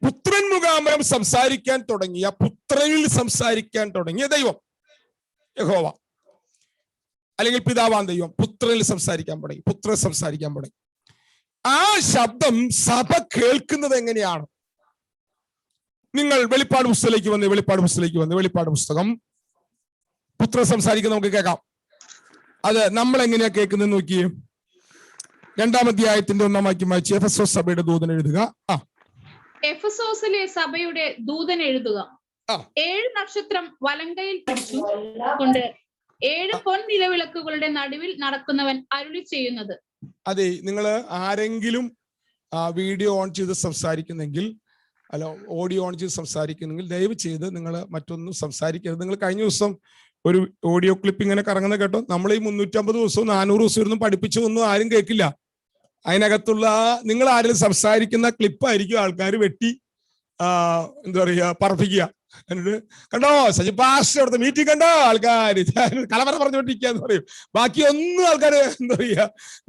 പുത്രൻ മുഖാന്തരം സംസാരിക്കാൻ തുടങ്ങിയ, പുത്രനിൽ സംസാരിക്കാൻ തുടങ്ങിയ ദൈവം യഹോവ, അല്ലെങ്കിൽ പിതാവാൻ ദൈവം പുത്രനിൽ സംസാരിക്കാൻ തുടങ്ങി. പുത്രൻ സംസാരിക്കാൻ തുടങ്ങി. ആ ശബ്ദം സഭ കേൾക്കുന്നത് എങ്ങനെയാണ്? നിങ്ങൾ വെളിപ്പാട് പുസ്തകത്തിലേക്ക് വന്ന് വെളിപ്പാട് പുസ്തകം പുത്രൻ സംസാരിക്കുന്ന നമുക്ക് കേൾക്കാം. അത് നമ്മൾ എങ്ങനെയാ കേൾക്കുന്നത് നോക്കിയേ. 2-ാം അധ്യായത്തിന്റെ 1-ാം വാക്യം വായിച്ച് എഫെസോസ് സഭയുടെ ദൂതൻ എഴുതുക. എഫെസോസിലെ സഭയുടെ ദൂതൻ എഴുതുക. 7 നക്ഷത്രം വലങ്കയിൽ പിടിച്ചു കൊണ്ട് 7 പൊൻനിലവിളക്കുകളുടെ നടുവിൽ നടക്കുന്നവൻ അരുളി ചെയ്യുന്നത്. അതെ, നിങ്ങൾ ആരെങ്കിലും വീഡിയോ ഓൺ ചെയ്ത് സംസാരിക്കുന്നെങ്കിൽ, അല്ല ഓഡിയോ ഓൺ ചെയ്ത് സംസാരിക്കുന്നെങ്കിൽ ദയവ് ചെയ്ത് നിങ്ങൾ മറ്റൊന്നും സംസാരിക്കരുത്. നിങ്ങൾ കഴിഞ്ഞ ദിവസം ഒരു ഓഡിയോ ക്ലിപ്പ് ഇങ്ങനെ കറങ്ങുന്ന കേട്ടോ. നമ്മൾ ഈ 350 ദിവസവും 400 ദിവസവും ഇരുന്നും പഠിപ്പിച്ചതൊന്നും ആരും കേൾക്കില്ല. അതിനകത്തുള്ള നിങ്ങൾ ആരെങ്കിലും സംസാരിക്കുന്ന ക്ലിപ്പായിരിക്കും ആൾക്കാർ വെട്ടി എന്താ പറയുക പറപ്പിക്കുക. എന്നിട്ട് കണ്ടോ സജി പാസ്റ്റർ അവിടുത്തെ മീറ്റിംഗ് കണ്ടോ ആൾക്കാർ കലവറ പറഞ്ഞുകൊണ്ടിരിക്കുക പറയും. ബാക്കിയൊന്നും ആൾക്കാർ എന്താ പറയുക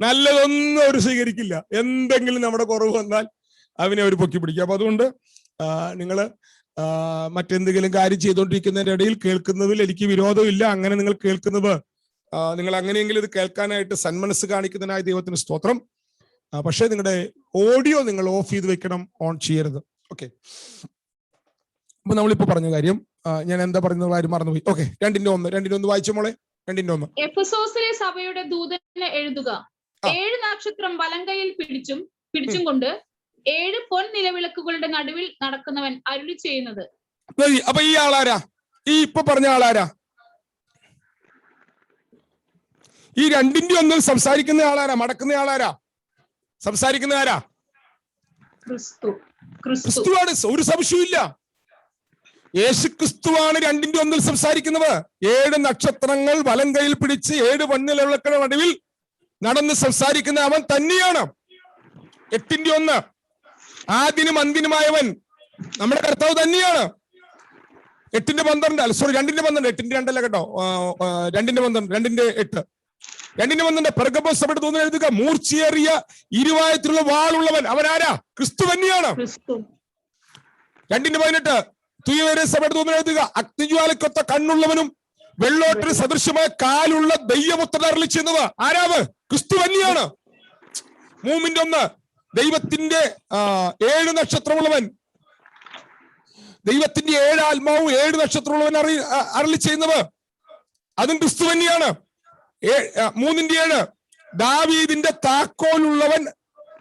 നല്ലതൊന്നും അവർ സ്വീകരിക്കില്ല. എന്തെങ്കിലും നമ്മുടെ കുറവ് വന്നാൽ അവനെ അവർ പൊക്കി പിടിക്കുക. അപ്പൊ അതുകൊണ്ട് നിങ്ങൾ മറ്റെന്തെങ്കിലും കാര്യം ചെയ്തുകൊണ്ടിരിക്കുന്നതിന്റെ ഇടയിൽ കേൾക്കുന്നതിൽ എനിക്ക് വിരോധമില്ല. അങ്ങനെ നിങ്ങൾ കേൾക്കുന്നത് നിങ്ങൾ അങ്ങനെയെങ്കിലും ഇത് കേൾക്കാനായിട്ട് സന്മനസ് കാണിക്കുന്നതിനായ ദൈവത്തിന് സ്തോത്രം. പക്ഷേ നിങ്ങളുടെ ഓഡിയോ നിങ്ങൾ ഓഫ് ചെയ്ത് വെക്കണം, ഓൺ ചെയ്യരുത്. ഓക്കെ, അപ്പൊ നമ്മളിപ്പോ പറഞ്ഞ കാര്യം ഞാൻ എന്താ പറയുന്ന കാര്യം മറന്നുപോയി. ഓക്കെ, 2:1 വായിച്ച മോളെ. 2:1 എഫെസോസിലെ സഭയുടെ ദൂതന് എഴുതുക, 7 നക്ഷത്രം വലങ്കയിൽ പിടിച്ചും കൊണ്ട് 7 പൊൻനിലവിളക്കുകളുടെ നടുവിൽ നടക്കുന്നവൻ അരുളി ചെയ്യുന്നത്. അപ്പൊ ഈ ആളാരാ? ഈ ഇപ്പൊ പറഞ്ഞ ആളാരാ? ഈ 2:1 സംസാരിക്കുന്ന ആളാരാ? മടക്കുന്ന ആളാരാ? സംസാരിക്കുന്ന ആരാ? ക്രിസ്തുവാണ്. ഒരു സംശയമില്ല, യേശു ക്രിസ്തുവാണ് 2:1 സംസാരിക്കുന്നത്. 7 നക്ഷത്രങ്ങൾ വലങ്കയിൽ പിടിച്ച് 7 പൊൻനിലവിളക്കുകളുടെ നടുവിൽ നടന്ന് സംസാരിക്കുന്ന അവൻ തന്നെയാണ്. 8:1 ആദ്യനും അന്തിനുമായവൻ നമ്മുടെ കർത്താവ് തന്നെയാണ്. 8:12 അല്ല, സോറി 2:12, 8:2 കേട്ടോ, 2:12, 2:8, 2:12 പെർഗമോസ് സഭയുടെ ദൂതൻ എഴുതുക, മൂർച്ചയേറിയ ഇരുവായത്തിലുള്ള വാളുള്ളവൻ അവനാരാ? ക്രിസ്തു തന്നെയാണ്. 2:18 തുയവേറിയ സഭയുടെ ദൂതൻ എഴുതുക, അഗ്നിജ്വാലക്കൊത്ത കണ്ണുള്ളവനും വെള്ളോട്ടിന് സദൃശമായ കാലുള്ള ദൈവപുത്രൻ അരുളി ചെയ്യുന്നത് ആരാവ്? ക്രിസ്തു തന്നെയാണ്. 3:1 ദൈവത്തിന്റെ 7 നക്ഷത്രമുള്ളവൻ, ദൈവത്തിന്റെ 7 ആത്മാവും 7 നക്ഷത്രമുള്ളവൻ അരുളി ചെയ്യുന്നത് അതും ക്രിസ്തു തന്നെയാണ്. 3:7 ദാവീദിന്റെ താക്കോലുള്ളവൻ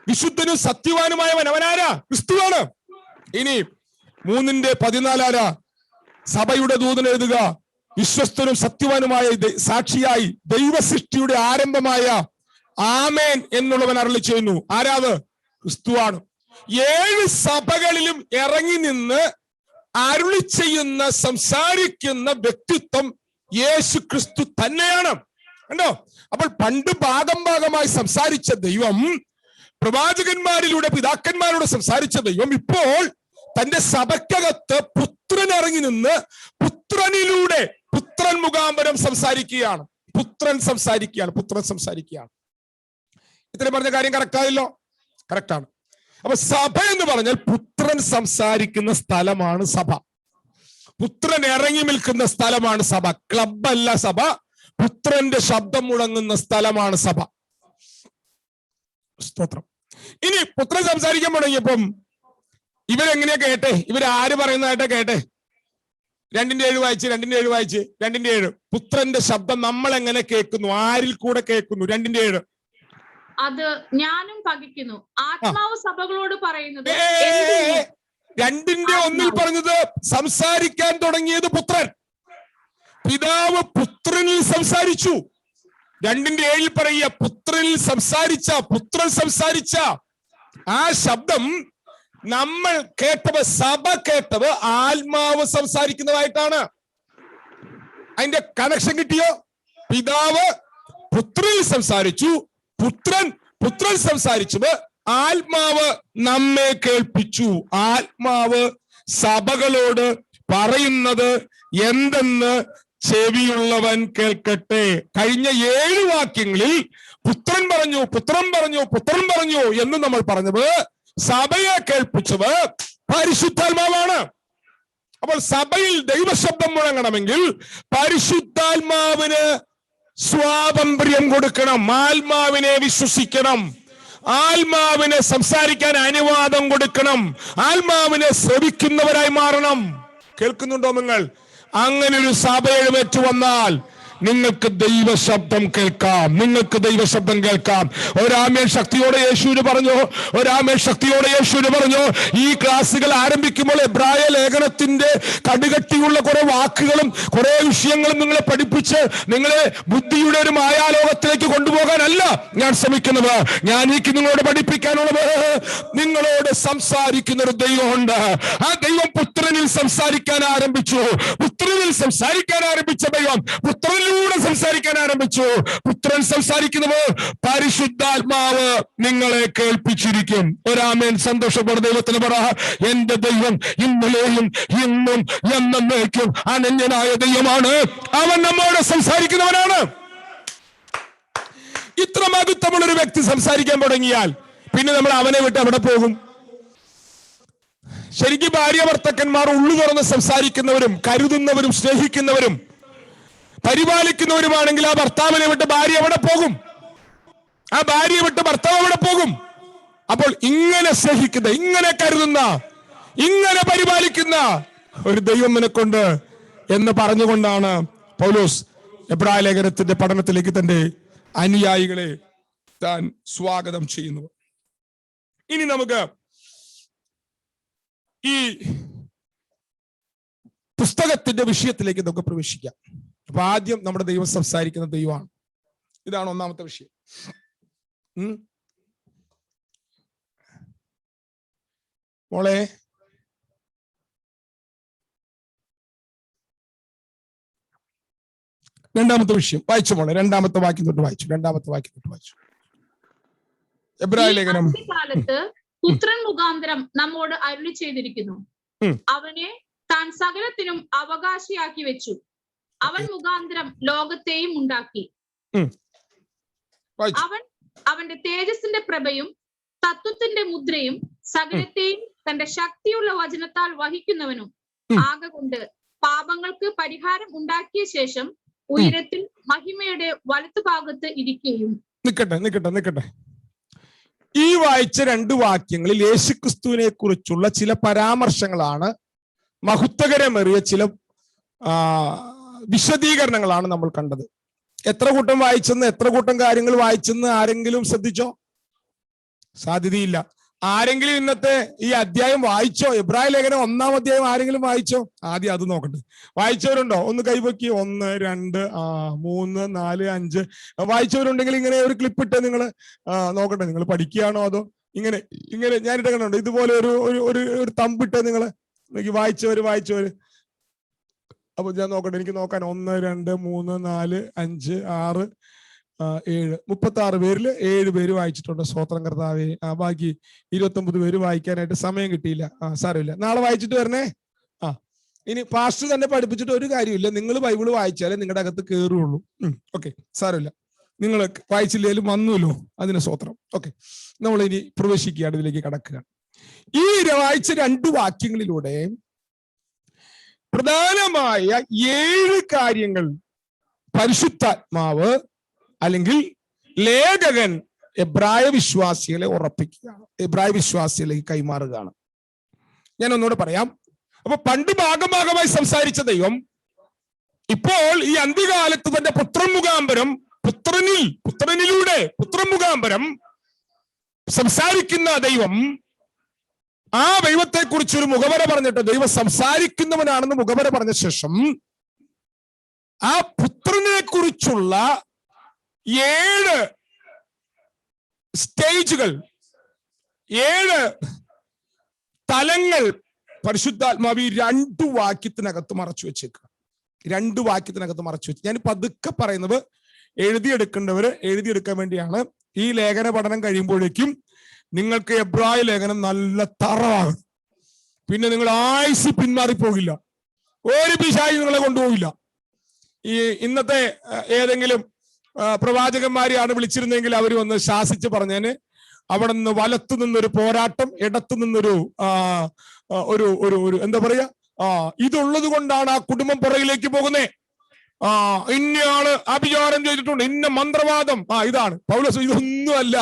വിശുദ്ധനും സത്യവാനുമായവൻ അവനാരാ? ക്രിസ്തുവാണ്. ഇനി 3:14 ആരാ? സഭയുടെ ദൂതൻ എഴുതുക, വിശ്വസ്തനും സത്യവാനുമായ സാക്ഷിയായി ദൈവസൃഷ്ടിയുടെ ആരംഭമായ ആമേൻ എന്നുള്ളവൻ അരുളി ചെയ്യുന്നു. ആരാവ്? ക്രിസ്തുവാണ്. 7 സഭകളിലും ഇറങ്ങി നിന്ന് അരുളി ചെയ്യുന്ന സംസാരിക്കുന്ന വ്യക്തിത്വം യേശു ക്രിസ്തു തന്നെയാണ്. കണ്ടോ? അപ്പോൾ പണ്ട് ഭാഗമായി സംസാരിച്ച ദൈവം, പ്രവാചകന്മാരിലൂടെ പിതാക്കന്മാരോട് സംസാരിച്ച ദൈവം ഇപ്പോൾ തന്റെ സഭയ്ക്കകത്ത് പുത്രൻ ഇറങ്ങി നിന്ന് പുത്രനിലൂടെ പുത്രൻ മുഖാന്തരം സംസാരിക്കുകയാണ്. പുത്രൻ സംസാരിക്കുകയാണ്. ഇത്രയും പറഞ്ഞ കാര്യം കറക്റ്റായല്ലോ? കറക്റ്റാണ്. അപ്പൊ സഭ എന്ന് പറഞ്ഞാൽ പുത്രൻ സംസാരിക്കുന്ന സ്ഥലമാണ് സഭ. പുത്രൻ ഇറങ്ങി നിൽക്കുന്ന സ്ഥലമാണ് സഭ. ക്ലബല്ല സഭ. പുത്രന്റെ ശബ്ദം മുഴങ്ങുന്ന സ്ഥലമാണ് സഭ. സ്തോത്രം. ഇനി പുത്രൻ സംസാരിക്കാൻ തുടങ്ങിയപ്പം ഇവരെങ്ങനെയാ കേട്ടെ? ഇവരാര് പറയുന്നതായിട്ടാ കേട്ടെ? 2:7 വായിച്ച് 2:7 പുത്രന്റെ ശബ്ദം നമ്മൾ എങ്ങനെ കേൾക്കുന്നു? ആരിൽ കൂടെ കേൾക്കുന്നു? 2:7 അത് ഞാനും പകിക്കുന്നു, ആത്മാവ് സഭകളോട് പറയുന്നത്. 2:1 പറഞ്ഞത് സംസാരിക്കാൻ തുടങ്ങിയത് പുത്രൻ. പിതാവ് പുത്രനിൽ സംസാരിച്ചു. 2:7 പറയുക പുത്രൻ സംസാരിച്ച ആ ശബ്ദം നമ്മൾ കേട്ടത്, സഭ കേട്ടത് ആത്മാവ് സംസാരിക്കുന്നതായിട്ടാണ്. അതിന്റെ കണക്ഷൻ കിട്ടിയോ? പിതാവ് പുത്രനിൽ സംസാരിച്ചു, പുത്രൻ സംസാരിച്ചത് ആത്മാവ് നമ്മെ കേൾപ്പിച്ചു. ആത്മാവ് സഭകളോട് പറയുന്നത് എന്തെന്ന് ചെവിയുള്ളവൻ കേൾക്കട്ടെ. കഴിഞ്ഞ 7 വാക്യങ്ങളിൽ പുത്രൻ പറഞ്ഞു എന്ന് നമ്മൾ പറഞ്ഞത് സഭയെ കേൾപ്പിച്ചത് പരിശുദ്ധാത്മാവാണ്. അപ്പോൾ സഭയിൽ ദൈവശബ്ദം മുഴങ്ങണമെങ്കിൽ പരിശുദ്ധാത്മാവിന് സ്വാതന്ത്ര്യം കൊടുക്കണം. ആത്മാവിനെ വിശ്വസിക്കണം. ആത്മാവിനെ സംസാരിക്കാൻ അനുവാദം കൊടുക്കണം. ആത്മാവിനെ ശ്രവിക്കുന്നവരായി മാറണം. കേൾക്കുന്നുണ്ടോ നിങ്ങൾ? അങ്ങനെ ഒരു സഭ എഴുന്നേറ്റ് വന്നാൽ നിങ്ങൾക്ക് ദൈവശബ്ദം കേൾക്കാം, നിങ്ങൾക്ക് ദൈവശബ്ദം കേൾക്കാം. ഒരാമേൻ ശക്തിയോടെ യേശുവിന് പറഞ്ഞു, ഒരാമേൻ ശക്തിയോടെ യേശുവിന് പറഞ്ഞു. ഈ ക്ലാസ്സുകൾ ആരംഭിക്കുമ്പോൾ എബ്രായ ലേഖനത്തിന്റെ കടുകട്ടിയുള്ള കുറെ വാക്കുകളും കുറെ വിഷയങ്ങളും നിങ്ങളെ പഠിപ്പിച്ച് നിങ്ങളെ ബുദ്ധിയുടെ ഒരു മായാലോകത്തിലേക്ക് കൊണ്ടുപോകാനല്ല ഞാൻ ശ്രമിക്കുന്നത്. ഞാൻ എനിക്ക് നിങ്ങളോട് പഠിപ്പിക്കാനുള്ളത്, നിങ്ങളോട് സംസാരിക്കുന്ന ഒരു ദൈവമുണ്ട്. ആ ദൈവം പുത്രനിൽ സംസാരിക്കാൻ ആരംഭിച്ചു. പുത്രനിൽ സംസാരിക്കാൻ ആരംഭിച്ച ദൈവം പുത്രനിലൂടെ സംസാരിക്കാൻ ആരംഭിച്ചു. പുത്രൻ സംസാരിക്കുന്നത് പരിശുദ്ധാത്മാവ് നിങ്ങളെ കേൾപ്പിച്ചിരിക്കും. ഒരാമേൻ സന്തോഷപ്പെടുന്ന ദൈവത്തിന് പറ, എന്റെ ദൈവം ഇന്നലെയും ഇന്നും എന്നേക്കും അനന്യനായ ദൈവമാണ്. അവൻ നമ്മോട് സംസാരിക്കുന്നവനാണ്. ഇത്ര മഹത്വമുള്ള ഒരു വ്യക്തി സംസാരിക്കാൻ തുടങ്ങിയാൽ പിന്നെ നമ്മൾ അവനെ വിട്ട് അവിടെ പോകും? ശരിക്കും ഭാര്യ ഭർത്താക്കന്മാർ ഉള്ളു തുറന്ന് സംസാരിക്കുന്നവരും കരുതുന്നവരും സ്നേഹിക്കുന്നവരും പരിപാലിക്കുന്നവരുമാണെങ്കിൽ ആ ഭർത്താവിനെ വിട്ട് ഭാര്യ അവിടെ പോകും, ആ ഭാര്യയെ വിട്ട് ഭർത്താവ് അവിടെ പോകും. അപ്പോൾ ഇങ്ങനെ സ്നേഹിക്കുന്ന, ഇങ്ങനെ കരുതുന്ന, ഇങ്ങനെ പരിപാലിക്കുന്ന ഒരു ദൈവം നിനക്കുണ്ട് എന്ന് പറഞ്ഞുകൊണ്ടാണ് പൗലോസ് എബ്രായ ലേഖനത്തിന്റെ പഠനത്തിലേക്ക് തന്റെ അനുയായികളെ താൻ സ്വാഗതം ചെയ്യുന്നു. ഇനി നമുക്ക് ഈ പുസ്തകത്തിന്റെ വിഷയത്തിലേക്ക് നമുക്ക് പ്രവേശിക്കാം. അപ്പൊ ആദ്യം നമ്മുടെ ദൈവം സംസാരിക്കുന്ന ദൈവമാണ്. ഇതാണ് ഒന്നാമത്തെ വിഷയം. മോളെ, രണ്ടാമത്തെ വിഷയം വായിച്ചു മോളെ. രണ്ടാമത്തെ വാക്യം തൊട്ട് വായിച്ചു. എബ്രായ ലേഖനം. പുത്രൻ മുഖാന്തരം നമ്മോട് അരുളി ചെയ്തിരിക്കുന്നു, അവനെ താൻ സകലത്തിനും അവകാശിയാക്കി വെച്ചു. അവൻ മുഖാന്തരം ലോകത്തെയും ഉണ്ടാക്കി. അവൻ അവന്റെ തേജസ്സിന്റെ പ്രഭയും തത്വത്തിന്റെ മുദ്രയും സകലത്തെയും തന്റെ ശക്തിയുള്ള വചനത്താൽ വഹിക്കുന്നവനും ആകൊണ്ട് പാപങ്ങൾക്ക് പരിഹാരം ഉണ്ടാക്കിയ ശേഷം ഉയരത്തിൽ മഹിമയുടെ വലത്തുഭാഗത്ത് ഇരിക്കുകയും. നിക്കട്ടെ. ഈ വായിച്ച രണ്ട് വാക്യങ്ങളിൽ യേശുക്രിസ്തുവിനെ കുറിച്ചുള്ള ചില പരാമർശങ്ങളാണ്, മഹത്വകരമേറിയ ചില വിശദീകരണങ്ങളാണ് നമ്മൾ കണ്ടത്. എത്ര കൂട്ടം വായിച്ചെന്ന്, എത്ര കൂട്ടം കാര്യങ്ങൾ വായിച്ചെന്ന് ആരെങ്കിലും ശ്രദ്ധിച്ചോ? സാധ്യതയില്ല. ആരെങ്കിലും ഇന്നത്തെ ഈ അധ്യായം വായിച്ചോ? എബ്രായ ലേഖനം 1-ാം അധ്യായം ആരെങ്കിലും വായിച്ചോ? ആദ്യം അത് നോക്കട്ടെ. വായിച്ചവരുണ്ടോ? ഒന്ന് കൈപൊക്കി. 1, 2, 3, 4, 5 വായിച്ചവരുണ്ടെങ്കിൽ ഇങ്ങനെ ഒരു ക്ലിപ്പ് ഇട്ട് നിങ്ങൾ നോക്കട്ടെ. നിങ്ങൾ പഠിക്കുകയാണോ അതോ ഇങ്ങനെ ഞാനിട്ട് കണ്ടുണ്ട് ഇതുപോലെ ഒരു തമ്പിട്ട് നിങ്ങൾ വായിച്ചവര്. അപ്പൊ ഞാൻ നോക്കട്ടെ, എനിക്ക് നോക്കാൻ. 1, 2, 3, 4, 5, 6, 7 36 പേരിൽ 7 പേര് വായിച്ചിട്ടുണ്ട്. സ്വോത്രം കർത്താവേ. ബാക്കി 29 പേര് വായിക്കാനായിട്ട് സമയം കിട്ടിയില്ല. സാരമില്ല, നാളെ വായിച്ചിട്ട് വരണേ. ഇനി പാസ്റ്റർ തന്നെ പഠിപ്പിച്ചിട്ട് ഒരു കാര്യമില്ല. നിങ്ങൾ ബൈബിള് വായിച്ചാലേ നിങ്ങളുടെ അകത്ത് കയറുള്ളൂ. ഓക്കെ, സാരമില്ല. നിങ്ങൾ വായിച്ചില്ലേലും വന്നുല്ലോ, അതിന് സ്വോത്രം. ഓക്കെ, നമ്മൾ ഇനി പ്രവേശിക്കുകയാണ്, ഇതിലേക്ക് കടക്കുക. ഈ വായിച്ച 2 വാക്യങ്ങളിലൂടെ പ്രധാനമായ 7 കാര്യങ്ങൾ പരിശുദ്ധാത്മാവ് അല്ലെങ്കിൽ ലേഖകൻ എബ്രായ വിശ്വാസികളെ ഉറപ്പിക്കുകയാണ്, എബ്രായ വിശ്വാസികളിലേക്ക് കൈമാറുകയാണ്. ഞാൻ ഒന്നുകൂടെ പറയാം. അപ്പൊ പണ്ട് ഭാഗമായി സംസാരിച്ച ദൈവം ഇപ്പോൾ ഈ അന്ത്യകാലത്ത് തന്റെ പുത്രൻ മുഖാന്തരം സംസാരിക്കുന്ന ദൈവം, ആ ദൈവത്തെ കുറിച്ച് ഒരു മുഖവര പറഞ്ഞിട്ട്, ദൈവം സംസാരിക്കുന്നവനാണെന്ന് മുഖവര പറഞ്ഞ ശേഷം ആ പുത്രനെ കുറിച്ചുള്ള 7 സ്റ്റേജുകൾ, 7 തലങ്ങൾ പരിശുദ്ധാത്മാവ് 2 വാക്യത്തിനകത്ത് മറച്ചു വെച്ചേക്കുക. 2 വാക്യത്തിനകത്ത് മറച്ചു വെച്ച്. ഞാൻ പതുക്കെ പറയുന്നത് എഴുതിയെടുക്കേണ്ടവര് എഴുതിയെടുക്കാൻ വേണ്ടിയാണ്. ഈ ലേഖന പഠനം കഴിയുമ്പോഴേക്കും നിങ്ങൾക്ക് എബ്രായ ലേഖനം നല്ല തറവാകും. പിന്നെ നിങ്ങൾ ആയുസ് പിന്മാറിപ്പോകില്ല. ഒരു പിശാചി നിങ്ങളെ കൊണ്ടുപോകില്ല. ഈ ഇന്നത്തെ ഏതെങ്കിലും പ്രവാചകന്മാരെയാണ് വിളിച്ചിരുന്നെങ്കിൽ അവർ വന്ന് ശാസിച്ച് പറഞ്ഞേന്. അവിടെ നിന്ന് വലത്തു നിന്നൊരു പോരാട്ടം, ഇടത്തു നിന്നൊരു ഒരു എന്താ പറയാ, ഇതുള്ളത് കൊണ്ടാണ് ആ കുടുംബം പുറകിലേക്ക് പോകുന്നേ. ഇന്നയാള് അഭിചാരം ചെയ്തിട്ടുണ്ട്, ഇന്ന മന്ത്രവാദം, ഇതാണ് പൗലോസ്. ഇതൊന്നുമല്ല.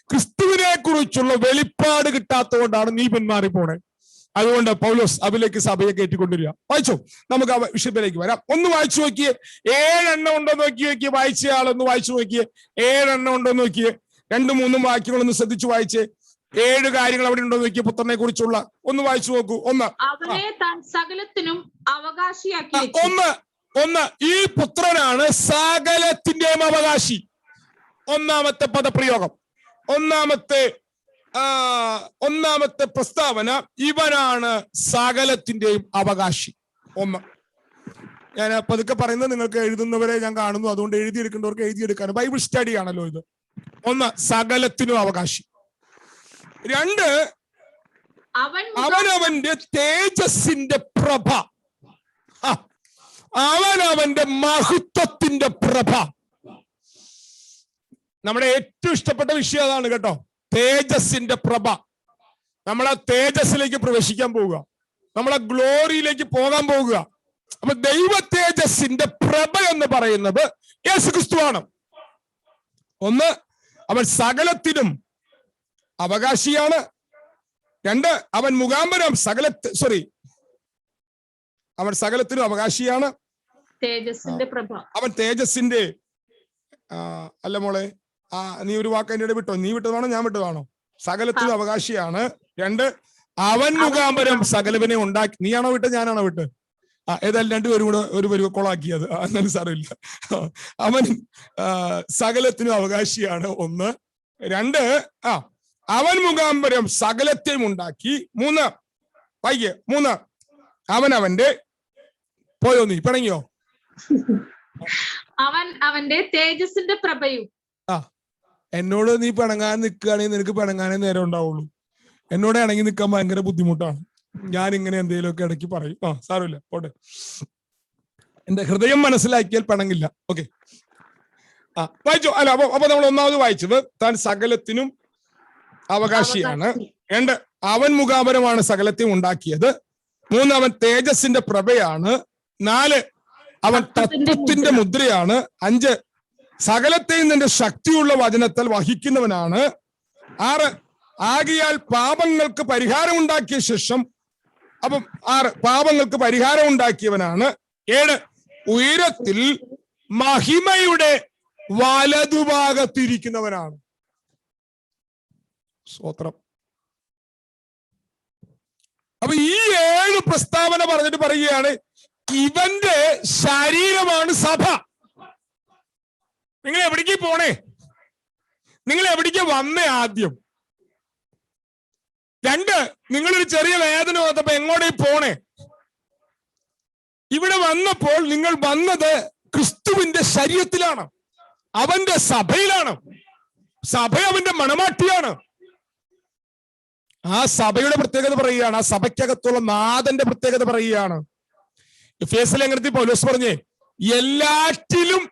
ക്രിസ്തുവിനെ കുറിച്ചുള്ള വെളിപ്പാട് കിട്ടാത്തതുകൊണ്ടാണ് നീ പിന്മാറി പോണേ. അതുകൊണ്ട് പൗലോസ് അതിലേക്ക് സഭയെ കയറ്റിക്കൊണ്ടുവരിക. വായിച്ചോ, നമുക്ക് ആ വിഷയത്തിലേക്ക് വരാം. ഒന്ന് വായിച്ചു നോക്കിയേ, 7 എണ്ണം ഉണ്ടോ നോക്കിയേ. വായിച്ച ആളൊന്ന് വായിച്ചു നോക്കിയേ, 7 എണ്ണം ഉണ്ടോ നോക്കിയേ. 2, 3 വാക്യങ്ങളൊന്ന് ശ്രദ്ധിച്ചു വായിച്ചേ. 7 കാര്യങ്ങൾ അവിടെ ഉണ്ടോ നോക്കിയേ പുത്രനെ കുറിച്ചുള്ള. ഒന്ന് വായിച്ചു നോക്കൂ. ഒന്ന്, അവനെ താൻ സകലത്തിനും അവകാശിയാക്കി. ഒന്ന് ഈ പുത്രനാണ് സകലത്തിന്റെയും അവകാശി. ഒന്നാമത്തെ പദപ്രയോഗം, ഒന്നാമത്തെ പ്രസ്താവന, ഇവനാണ് സകലത്തിന്റെയും അവകാശി. ഒന്ന്, ഞാൻ പതുക്കെ പറയുന്നത് നിങ്ങൾക്ക് എഴുതുന്നവരെ ഞാൻ കാണുന്നു, അതുകൊണ്ട് എഴുതിയെടുക്കേണ്ടവർക്ക് എഴുതിയെടുക്കാനും. ബൈബിൾ സ്റ്റഡി ആണല്ലോ ഇത്. ഒന്ന്, സകലത്തിനും അവകാശി. 2, അവനവന്റെ തേജസ്സിന്റെ പ്രഭ, അവനവന്റെ മഹത്വത്തിന്റെ പ്രഭ. നമ്മുടെ ഏറ്റവും ഇഷ്ടപ്പെട്ട വിഷയം അതാണ് കേട്ടോ, തേജസ്സിന്റെ പ്രഭ. നമ്മളെ തേജസ്സിലേക്ക് പ്രവേശിക്കാൻ പോവുക, നമ്മളെ ഗ്ലോറിയിലേക്ക് പോകാൻ പോവുക. അപ്പൊ ദൈവ തേജസ്സിന്റെ പ്രഭ എന്ന് പറയുന്നത് യേശുക്രിസ്തുവാണ്. ഒന്ന്, അവൻ സകലത്തിനും അവകാശിയാണ്. 2, അവൻ മുഖാന്തരം അവൻ സകലത്തിനും അവകാശിയാണ്. അവൻ തേജസ്സിന്റെ അല്ല മോളെ, നീ ഒരു വാക്ക് അതിൻ്റെ ഇടയിൽ വിട്ടോ. നീ വിട്ടതാണോ ഞാൻ വിട്ടതാണോ? സകലത്തിനും അവകാശിയാണ്. 2, അവൻ മുഖാന്തരം സകലവിനെ ഉണ്ടാക്കി. നീയാണോ വിട്ട് ഞാനാണോ വിട്ട്? ഏതായാലും രണ്ടുപേരും കൂടെ ഒരു കൊളാക്കിയത്, എന്നാലും സാരമില്ല. അവൻ സകലത്തിനും അവകാശിയാണ്. 1. 2, അവൻ മുഖാന്തരം സകലത്തെയും ഉണ്ടാക്കി. 3, വായിക്കേ. 3, അവന്റെ പോയോ, നീ പിണങ്ങിയോ? അവന്റെ തേജസ്സിന്റെ പ്രഭയും. എന്നോട് നീ പിണങ്ങാൻ നിൽക്കുകയാണെങ്കിൽ നിനക്ക് പിണങ്ങാനേ നേരം ഉണ്ടാവുള്ളൂ. എന്നോട് ഇണങ്ങി നിൽക്കാൻ ഭയങ്കര ബുദ്ധിമുട്ടാണ്. ഞാൻ ഇങ്ങനെ എന്തെങ്കിലുമൊക്കെ ഇടയ്ക്ക് പറയും. സാരമില്ല, പോട്ടെ. എന്റെ ഹൃദയം മനസ്സിലാക്കിയാൽ പിണങ്ങില്ല. ഓക്കെ, വായിച്ചു. അല്ല, അപ്പൊ നമ്മൾ ഒന്നാമത് വായിച്ചത് താൻ സകലത്തിനും അവകാശിയാണ്. 2, അവൻ മുഖാന്തരമാണ് സകലത്തെയും ഉണ്ടാക്കിയത്. 3, അവൻ തേജസ്സിന്റെ പ്രഭയാണ്. 4, അവൻ തത്വത്തിന്റെ മുദ്രയാണ്. 5, സകലത്തെയും നിന്റെ ശക്തിയുള്ള വചനത്താൽ വഹിക്കുന്നവനാണ്. 6, ആകിയാൽ പാപങ്ങൾക്ക് പരിഹാരം ഉണ്ടാക്കിയ ശേഷം, അപ്പം 6 പാപങ്ങൾക്ക് പരിഹാരം ഉണ്ടാക്കിയവനാണ്. 7, ഉയരത്തിൽ മഹിമയുടെ വലതുഭാഗത്തിരിക്കുന്നവനാണ്. സ്തോത്രം. അപ്പൊ ഈ 7 പ്രസ്താവന പറഞ്ഞിട്ട് പറയുകയാണ്, ഇവന്റെ ശരീരമാണ് സഭ. നിങ്ങൾ എവിടേക്ക് പോണേ? നിങ്ങൾ എവിടേക്ക് വന്നേ? ആദ്യം 2, നിങ്ങളൊരു ചെറിയ വേദന വന്നപ്പോ എങ്ങോട്ടേ പോണേ? ഇവിടെ വന്നപ്പോൾ നിങ്ങൾ വന്നത് ക്രിസ്തുവിന്റെ ശരീരത്തിലാണ്, അവന്റെ സഭയിലാണ്. സഭ അവന്റെ മണമാട്ടിയാണ്. ആ സഭയുടെ പ്രത്യേകത പറയുകയാണ്, ആ സഭയ്ക്കകത്തുള്ള നാഥന്റെ പ്രത്യേകത പറയുകയാണ്. എഫേസ്യ ലേഖനത്തിൽ പൗലോസ് പറഞ്ഞേ, എല്ലാറ്റിലും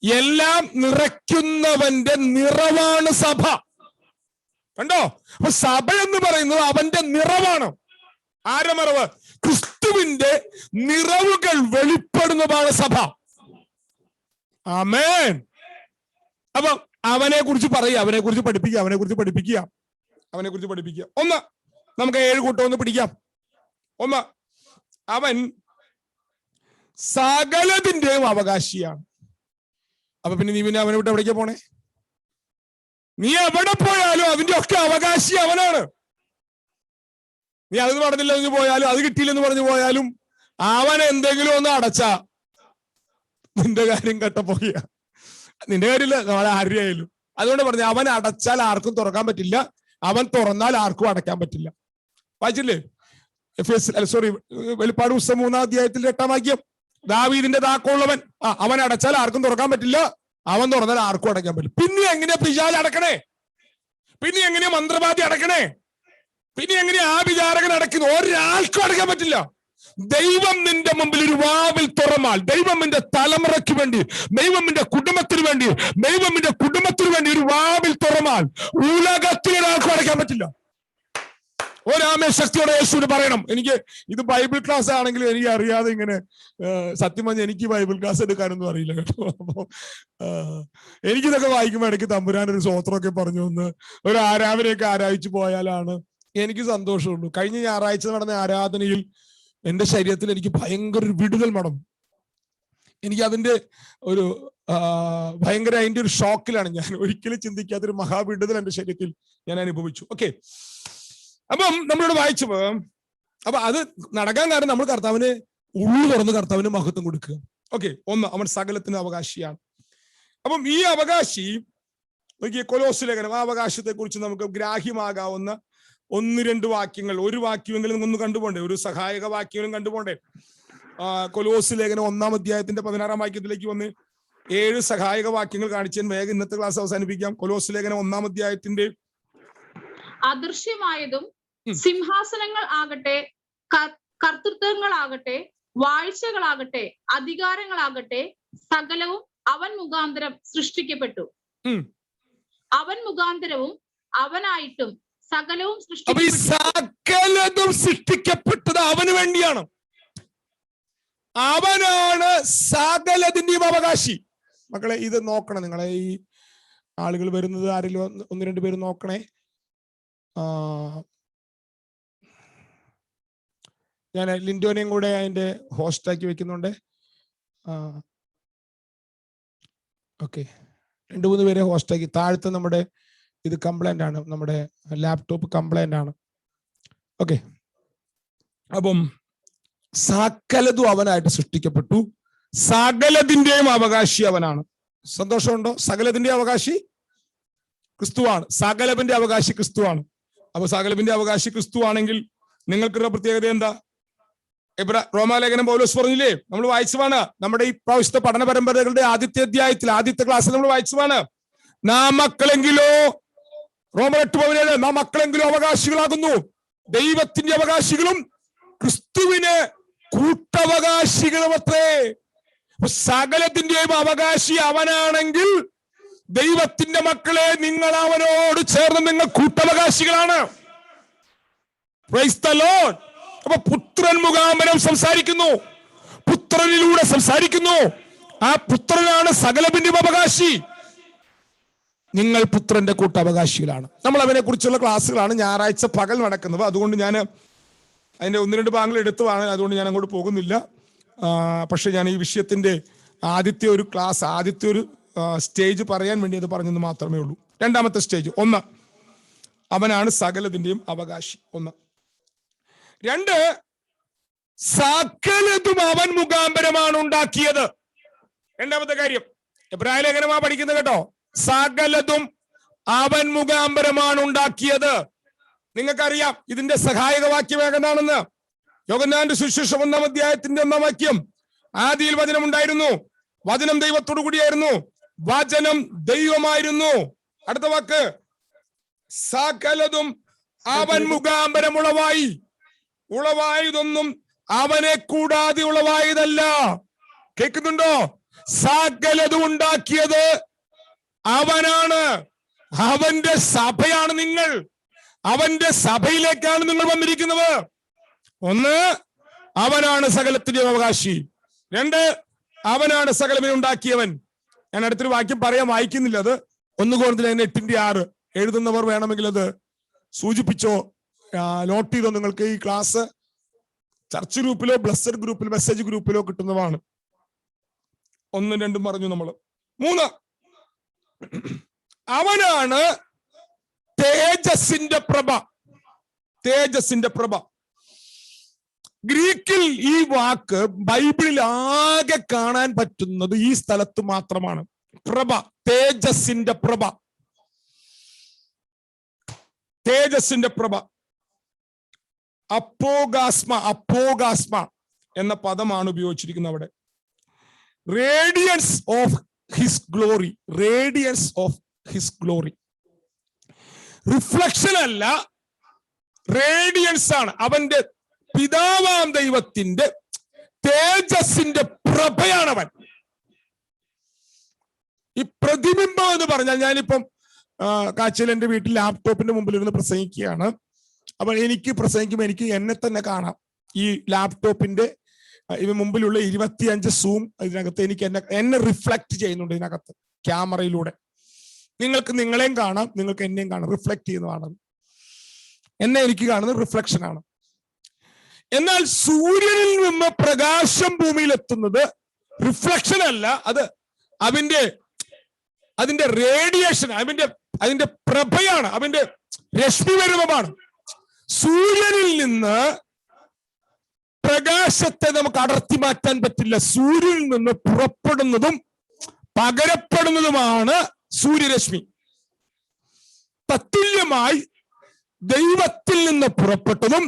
എല്ലാം നിറയ്ക്കുന്നവന്റെ നിറവാണ് സഭ. കണ്ടോ? അപ്പൊ സഭ എന്ന് പറയുന്നത് അവന്റെ നിറവാണ്. ആരുടെ നിറവ്? ക്രിസ്തുവിന്റെ നിറവുകൾ വെളിപ്പെടുന്നതാണ് സഭ. ആമേൻ. അപ്പൊ അവനെ കുറിച്ച് പറയുക, അവനെ കുറിച്ച് പഠിപ്പിക്കുക. 1, നമുക്ക് 7 കൂട്ടം ഒന്ന് പിടിക്കാം. 1, അവൻ സകലതിന്റെയും അവകാശിയാണ്. അപ്പൊ പിന്നെ നീ അവനെ വിട്ട് എവിടേക്കാ പോണേ? നീ എവിടെ പോയാലും അതിന്റെ ഒക്കെ അവകാശി അവനാണ്. നീ അത് നടന്നില്ലെന്ന് പോയാലും, അത് കിട്ടിയില്ലെന്ന് പറഞ്ഞു പോയാലും, അവൻ എന്തെങ്കിലും ഒന്ന് അടച്ചാ നിന്റെ കാര്യം കട്ടപ്പോയ. നിന്റെ കാര്യമില്ല, നാളെ ആരുടെയായാലും. അതുകൊണ്ട് പറഞ്ഞു, അവൻ അടച്ചാൽ ആർക്കും തുറക്കാൻ പറ്റില്ല, അവൻ തുറന്നാൽ ആർക്കും അടയ്ക്കാൻ പറ്റില്ല. വായിച്ചില്ലേ? വെളിപ്പാട് പുസ്തകം 3-ാം അധ്യായത്തിൽ 8-ാം വാക്യം. ദാവീദിന്റെ താക്കോലുള്ളവൻ, അവൻ അടച്ചാൽ ആർക്കും തുറക്കാൻ പറ്റില്ല, അവൻ തുറന്നാൽ ആർക്കും അടയ്ക്കാൻ പറ്റില്ല. പിന്നെ എങ്ങനെയാ പിശാച് അടക്കണേ? പിന്നെ എങ്ങനെയാ മന്ത്രവാദി അടക്കണേ? പിന്നെ എങ്ങനെയാ ആ വിചാരകൻ അടക്കുന്നത്? ഒരാൾക്കും അടയ്ക്കാൻ പറ്റില്ല. ദൈവം നിന്റെ മുമ്പിൽ ഒരു വാതിൽ തുറന്നാൽ, ദൈവം നിന്റെ തലമുറയ്ക്ക് വേണ്ടി, ദൈവത്തിന്റെ കുടുംബത്തിന് വേണ്ടി ഒരു വാതിൽ തുറന്നാൽ ഉലകത്തിലൊരാൾക്കും അടയ്ക്കാൻ പറ്റില്ല. ഒരാമേ ശക്തിയോടെ യേശുവിന് പറയണം. എനിക്ക് ഇത് ബൈബിൾ ക്ലാസ് ആണെങ്കിലും എനിക്ക് അറിയാതെ ഇങ്ങനെ സത്യം പറഞ്ഞാൽ എനിക്ക് ബൈബിൾ ക്ലാസ് എടുക്കാനൊന്നും അറിയില്ല കേട്ടോ. അപ്പൊ എനിക്കിതൊക്കെ വായിക്കുമ്പോൾ ഇടയ്ക്ക് തമ്പുരാൻ ഒരു സ്തോത്രമൊക്കെ പറഞ്ഞു ഒന്ന് ഒരു ആരാധനയൊക്കെ ആരാധിച്ചു പോയാലാണ് എനിക്ക് സന്തോഷമുള്ളൂ. കഴിഞ്ഞ ഞായറാഴ്ച നടന്ന ആരാധനയിൽ എന്റെ ശരീരത്തിൽ എനിക്ക് ഭയങ്കര ഒരു വിടുതൽ നടന്നു. എനിക്ക് അതിന്റെ ഒരു ഭയങ്കര അതിന്റെ ഒരു ഷോക്കിലാണ്. ഞാൻ ഒരിക്കലും ചിന്തിക്കാത്തൊരു മഹാവിടുതൽ എന്റെ ശരീരത്തിൽ ഞാൻ അനുഭവിച്ചു. ഓക്കെ, അപ്പം നമ്മളോട് വായിച്ചു. അപ്പൊ അത് നടക്കാൻ കാരണം നമ്മൾ കർത്താവിന് ഉള്ളു തുറന്ന് കർത്താവിന് മഹത്വം കൊടുക്കുക. ഓക്കെ, ഒന്ന്, അവൻ സകലത്തിന് അവകാശിയാണ്. അപ്പം ഈ അവകാശി നോക്കിയ കൊലോസ് ലേഖനം, ആ അവകാശത്തെ കുറിച്ച് നമുക്ക് ഗ്രാഹ്യമാകാവുന്ന 1-2 വാക്യങ്ങൾ, ഒരു വാക്യമെങ്കിലും ഒന്ന് കണ്ടുപോണ്ടേ, ഒരു സഹായക വാക്യങ്ങളും കണ്ടുപോണ്ടേ. കൊലോസ് ലേഖനം 1-ാം അധ്യായത്തിന്റെ 16-ാം വാക്യത്തിലേക്ക് വന്ന് 7 സഹായക വാക്യങ്ങൾ കാണിച്ചാൽ വേഗം ഇന്നത്തെ ക്ലാസ് അവസാനിപ്പിക്കാം. കൊലോസ് ലേഖനം 1-ാം അധ്യായത്തിന്റെ അദൃശ്യമായതും സിംഹാസനങ്ങൾ ആകട്ടെ, കർത്തൃത്വങ്ങളാകട്ടെ, വാഴ്ചകളാകട്ടെ, അധികാരങ്ങളാകട്ടെ, സകലവും അവൻ മുഖാന്തരം സൃഷ്ടിക്കപ്പെട്ടു. അവൻ മുഖാന്തരവും അവനായിട്ടും സകലവും സകലതും സൃഷ്ടിക്കപ്പെട്ടത് അവന് വേണ്ടിയാണ്. അവനാണ് സകലതിന്റെയും അവകാശി. മക്കളെ, ഇത് നോക്കണം. നിങ്ങളെ ഈ ആളുകൾ വരുന്നത് ആരെങ്കിലും 1-2 പേര് നോക്കണേ. ഞാൻ ലിൻഡോനെയും കൂടെ അതിന്റെ ഹോസ്റ്റാക്കി വെക്കുന്നുണ്ട്. ഓക്കെ, 2-3 പേരെ ഹോസ്റ്റാക്കി. താഴത്തെ നമ്മുടെ ഇത് കംപ്ലൈന്റ് ആണ്, നമ്മുടെ ലാപ്ടോപ്പ് കംപ്ലൈന്റ് ആണ്. ഓക്കെ, അപ്പം സകലതും അവനായിട്ട് സൃഷ്ടിക്കപ്പെട്ടു, സകലതിന്റെയും അവകാശി അവനാണ്. സന്തോഷമുണ്ടോ? സകലതിന്റെ അവകാശി ക്രിസ്തുവാണ്. സകലതിന്റെ അവകാശി ക്രിസ്തുവാണ്. അപ്പൊ സകലതിന്റെ അവകാശി ക്രിസ്തു ആണെങ്കിൽ നിങ്ങൾക്കുള്ള പ്രത്യേകത എന്താ? റോമാലേഖനം പൗലോസ് പറഞ്ഞില്ലേ, നമ്മൾ വായിച്ചതാണ്. നമ്മുടെ ഈ പ്രാവശ്യത്തെ പഠന പരമ്പരകളുടെ ആദ്യത്തെ അധ്യായത്തിൽ, ആദ്യത്തെ ക്ലാസ്സിൽ നമ്മൾ വായിച്ചതാണ്. നാം മക്കളെങ്കിലോ, റോമർ 8:17, നാം മക്കളെങ്കിലോ അവകാശികളാകുന്നു, ദൈവത്തിന്റെ അവകാശികളും ക്രിസ്തുവിന് കൂട്ടവകാശികളും അത്രേ. സകലത്തിന്റെയും അവകാശി അവനാണെങ്കിൽ ദൈവത്തിന്റെ മക്കളെ, നിങ്ങൾ അവനോട് ചേർന്ന് നിങ്ങൾ കൂട്ടവകാശികളാണ്. Price the Lord. അപ്പൊ പുത്രൻ മുഖാന്തരം സംസാരിക്കുന്നു, പുത്രനിലൂടെ സംസാരിക്കുന്നു. ആ പുത്രനാണ് സകലത്തിന്റെയും അവകാശി. നിങ്ങൾ പുത്രന്റെ കൂട്ടവകാശികളാണ്. നമ്മൾ അവനെ കുറിച്ചുള്ള ക്ലാസ്സുകളാണ് ഞായറാഴ്ച പകൽ നടക്കുന്നത്. അതുകൊണ്ട് ഞാൻ അതിന്റെ 1-2 ഭാഗങ്ങൾ എടുത്തുമാണ്, അതുകൊണ്ട് ഞാൻ അങ്ങോട്ട് പോകുന്നില്ല. പക്ഷെ ഞാൻ ഈ വിഷയത്തിന്റെ ആദ്യത്തെ ഒരു ക്ലാസ്, ആദ്യത്തെ ഒരു സ്റ്റേജ് പറയാൻ വേണ്ടി അത് പറഞ്ഞെന്ന് മാത്രമേ ഉള്ളൂ. രണ്ടാമത്തെ സ്റ്റേജ്, 1, അവനാണ് സകലതിന്റെയും അവകാശി. 1. 2, സകലതും അവൻ മുഖാന്തരമാണ് ഉണ്ടാക്കിയത്. രണ്ടാമത്തെ കാര്യം, എബ്രായ ലേഖനമാ പഠിക്കുന്നത് കേട്ടോ. സകലതും അവൻ മുഖാന്തരമാണ് ഉണ്ടാക്കിയത്. നിങ്ങൾക്കറിയാം ഇതിന്റെ സഹായക വാക്യം ഏതാണെന്ന്. യോഹന്നാന്റെ സുവിശേഷം 1-ാം അധ്യായത്തിന്റെ 1-ാം വാക്യം, ആദിയിൽ വചനം ഉണ്ടായിരുന്നു, വചനം ദൈവത്തോടു കൂടിയായിരുന്നു, വചനം ദൈവമായിരുന്നു. അടുത്ത വാക്ക്, സകലതും അവൻ മുഖാന്തരം ഉളവായി, ഉളവായതൊന്നും അവനെ കൂടാതെ ഉളവായതല്ല. കേൾക്കുന്നുണ്ടോ? സകലതും ഉണ്ടാക്കിയത് അവനാണ്. അവന്റെ സഭയാണ് നിങ്ങൾ. അവന്റെ സഭയിലേക്കാണ് നിങ്ങൾ വന്നിരിക്കുന്നത്. 1, അവനാണ് സകലത്തിന്റെ അവകാശി. 2, അവനാണ് സകലമേ ഉണ്ടാക്കിയവൻ. ഞാൻ അടുത്തൊരു വാക്യം പറയാൻ വായിക്കുന്നില്ല, അത് 1 Corinthians 8:6 എഴുതുന്നവർ വേണമെങ്കിൽ അത് സൂചിപ്പിച്ചോ, നോട്ട് ചെയ്തോ. നിങ്ങൾക്ക് ഈ ക്ലാസ് ചർച്ച് ഗ്രൂപ്പിലോ ബ്ലസ്സഡ് ഗ്രൂപ്പിലോ മെസ്സേജ് ഗ്രൂപ്പിലോ കിട്ടുന്നതാണ്. 1, 2 പറഞ്ഞു നമ്മൾ. 3, അവനാണ് തേജസ്സിന്റെ പ്രഭ. തേജസ്സിന്റെ പ്രഭ. ഗ്രീക്കിൽ ഈ വാക്ക് ബൈബിളിൽ ആകെ കാണാൻ പറ്റുന്നത് ഈ സ്ഥലത്ത് മാത്രമാണ്. പ്രഭ, തേജസ്സിന്റെ പ്രഭ, തേജസ്സിന്റെ പ്രഭ. അപ്പോഗാസ്മ, അപ്പോഗാസ്മ എന്ന പദമാണ് ഉപയോഗിച്ചിരിക്കുന്നത് അവിടെ. Radiance of his glory, radiance of his glory. Reflection അല്ല, റേഡിയൻസ് ആണ്. അവന്റെ പിതാവാം ദൈവത്തിന്റെ തേജസ്സിന്റെ പ്രഭയാണവൻ. ഈ പ്രതിബിംബം എന്ന് പറഞ്ഞാൽ, ഞാനിപ്പം കാഴ്ചയിൽ എന്റെ വീട്ടിൽ ലാപ്ടോപ്പിന്റെ മുമ്പിൽ ഇരുന്ന് പ്രസംഗിക്കുകയാണ്. അപ്പൊ എനിക്ക് പ്രസംഗിക്കുമ്പോൾ എനിക്ക് എന്നെ തന്നെ കാണാം. ഈ ലാപ്ടോപ്പിന്റെ മുമ്പിലുള്ള 25 സൂം ഇതിനകത്ത് എനിക്ക് എന്നെ റിഫ്ലക്ട് ചെയ്യുന്നുണ്ട് ഇതിനകത്ത് ക്യാമറയിലൂടെ. നിങ്ങൾക്ക് നിങ്ങളെയും കാണാം, നിങ്ങൾക്ക് എന്നെയും കാണാം, റിഫ്ലക്ട് ചെയ്യുന്നതാണ്. എന്നെ എനിക്ക് കാണുന്നത് റിഫ്ലക്ഷൻ ആണ്. എന്നാൽ സൂര്യനിൽ നിന്ന് പ്രകാശം ഭൂമിയിൽ എത്തുന്നത് റിഫ്ലക്ഷൻ അല്ല, അത് അതിന്റെ റേഡിയേഷൻ, അതിന്റെ പ്രഭയാണ്, അതിന്റെ രശ്മിവരവമാണ്. സൂര്യനിൽ നിന്ന് പ്രകാശത്തെ നമുക്ക് അടർത്തി മാറ്റാൻ പറ്റില്ല. സൂര്യനിൽ നിന്ന് പുറപ്പെടുന്നതും പകരപ്പെടുന്നതുമാണ് സൂര്യരശ്മി. തത്തുല്യമായി ദൈവത്തിൽ നിന്ന് പുറപ്പെട്ടതും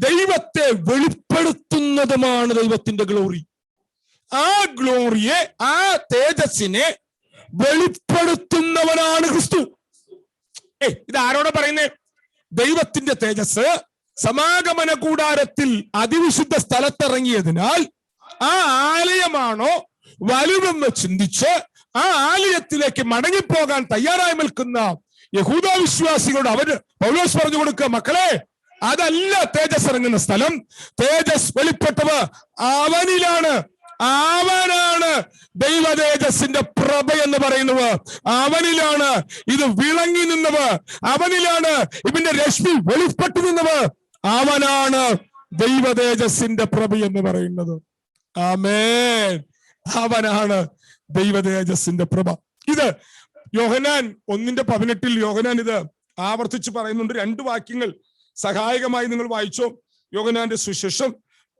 ദൈവത്തെ വെളിപ്പെടുത്തുന്നതുമാണ് ദൈവത്തിന്റെ ഗ്ലോറി. ആ ഗ്ലോറിയെ, ആ തേജസ്സിനെ വെളിപ്പെടുത്തുന്നവനാണ് ക്രിസ്തു. ഇത് ആരോടെ പറയുന്നേ? ദൈവത്തിന്റെ തേജസ് സമാഗമന കൂടാരത്തിൽ അതിവിശുദ്ധ സ്ഥലത്തിറങ്ങിയതിനാൽ ആ ആലയമാണോ വലുതെന്ന് ചിന്തിച്ച് ആ ആലയത്തിലേക്ക് മടങ്ങിപ്പോകാൻ തയ്യാറായി നിൽക്കുന്ന യഹൂദ വിശ്വാസികളോട് പൗലോസ് പറഞ്ഞു കൊടുക്കുക, മക്കളെ, അതല്ല തേജസ് ഇറങ്ങുന്ന സ്ഥലം. തേജസ് വെളിപ്പെട്ടത് അവനിലാണ്. അവനാണ് ദൈവ തേജസ്സിന്റെ പ്രഭ എന്ന് പറയുന്നത്. അവനിലാണ് ഇത് വിളങ്ങി നിന്നത്. അവനിലാണ് ഇതിന്റെ രശ്മി വെളിപ്പെട്ടു നിന്നത്. അവനാണ് ദൈവ തേജസ്സിന്റെ പ്രഭ എന്ന് പറയുന്നത്. ആമേൻ. അവനാണ് ദൈവ തേജസ്സിന്റെ പ്രഭ. ഇത് യോഹന്നാൻ 1:18 യോഹന്നാൻ ഇത് ആവർത്തിച്ച് പറയുന്നുണ്ട്. 2 വാക്യങ്ങൾ സഹായകമായി നിങ്ങൾ വായിച്ചോ. യോഹന്നാന്റെ സുവിശേഷം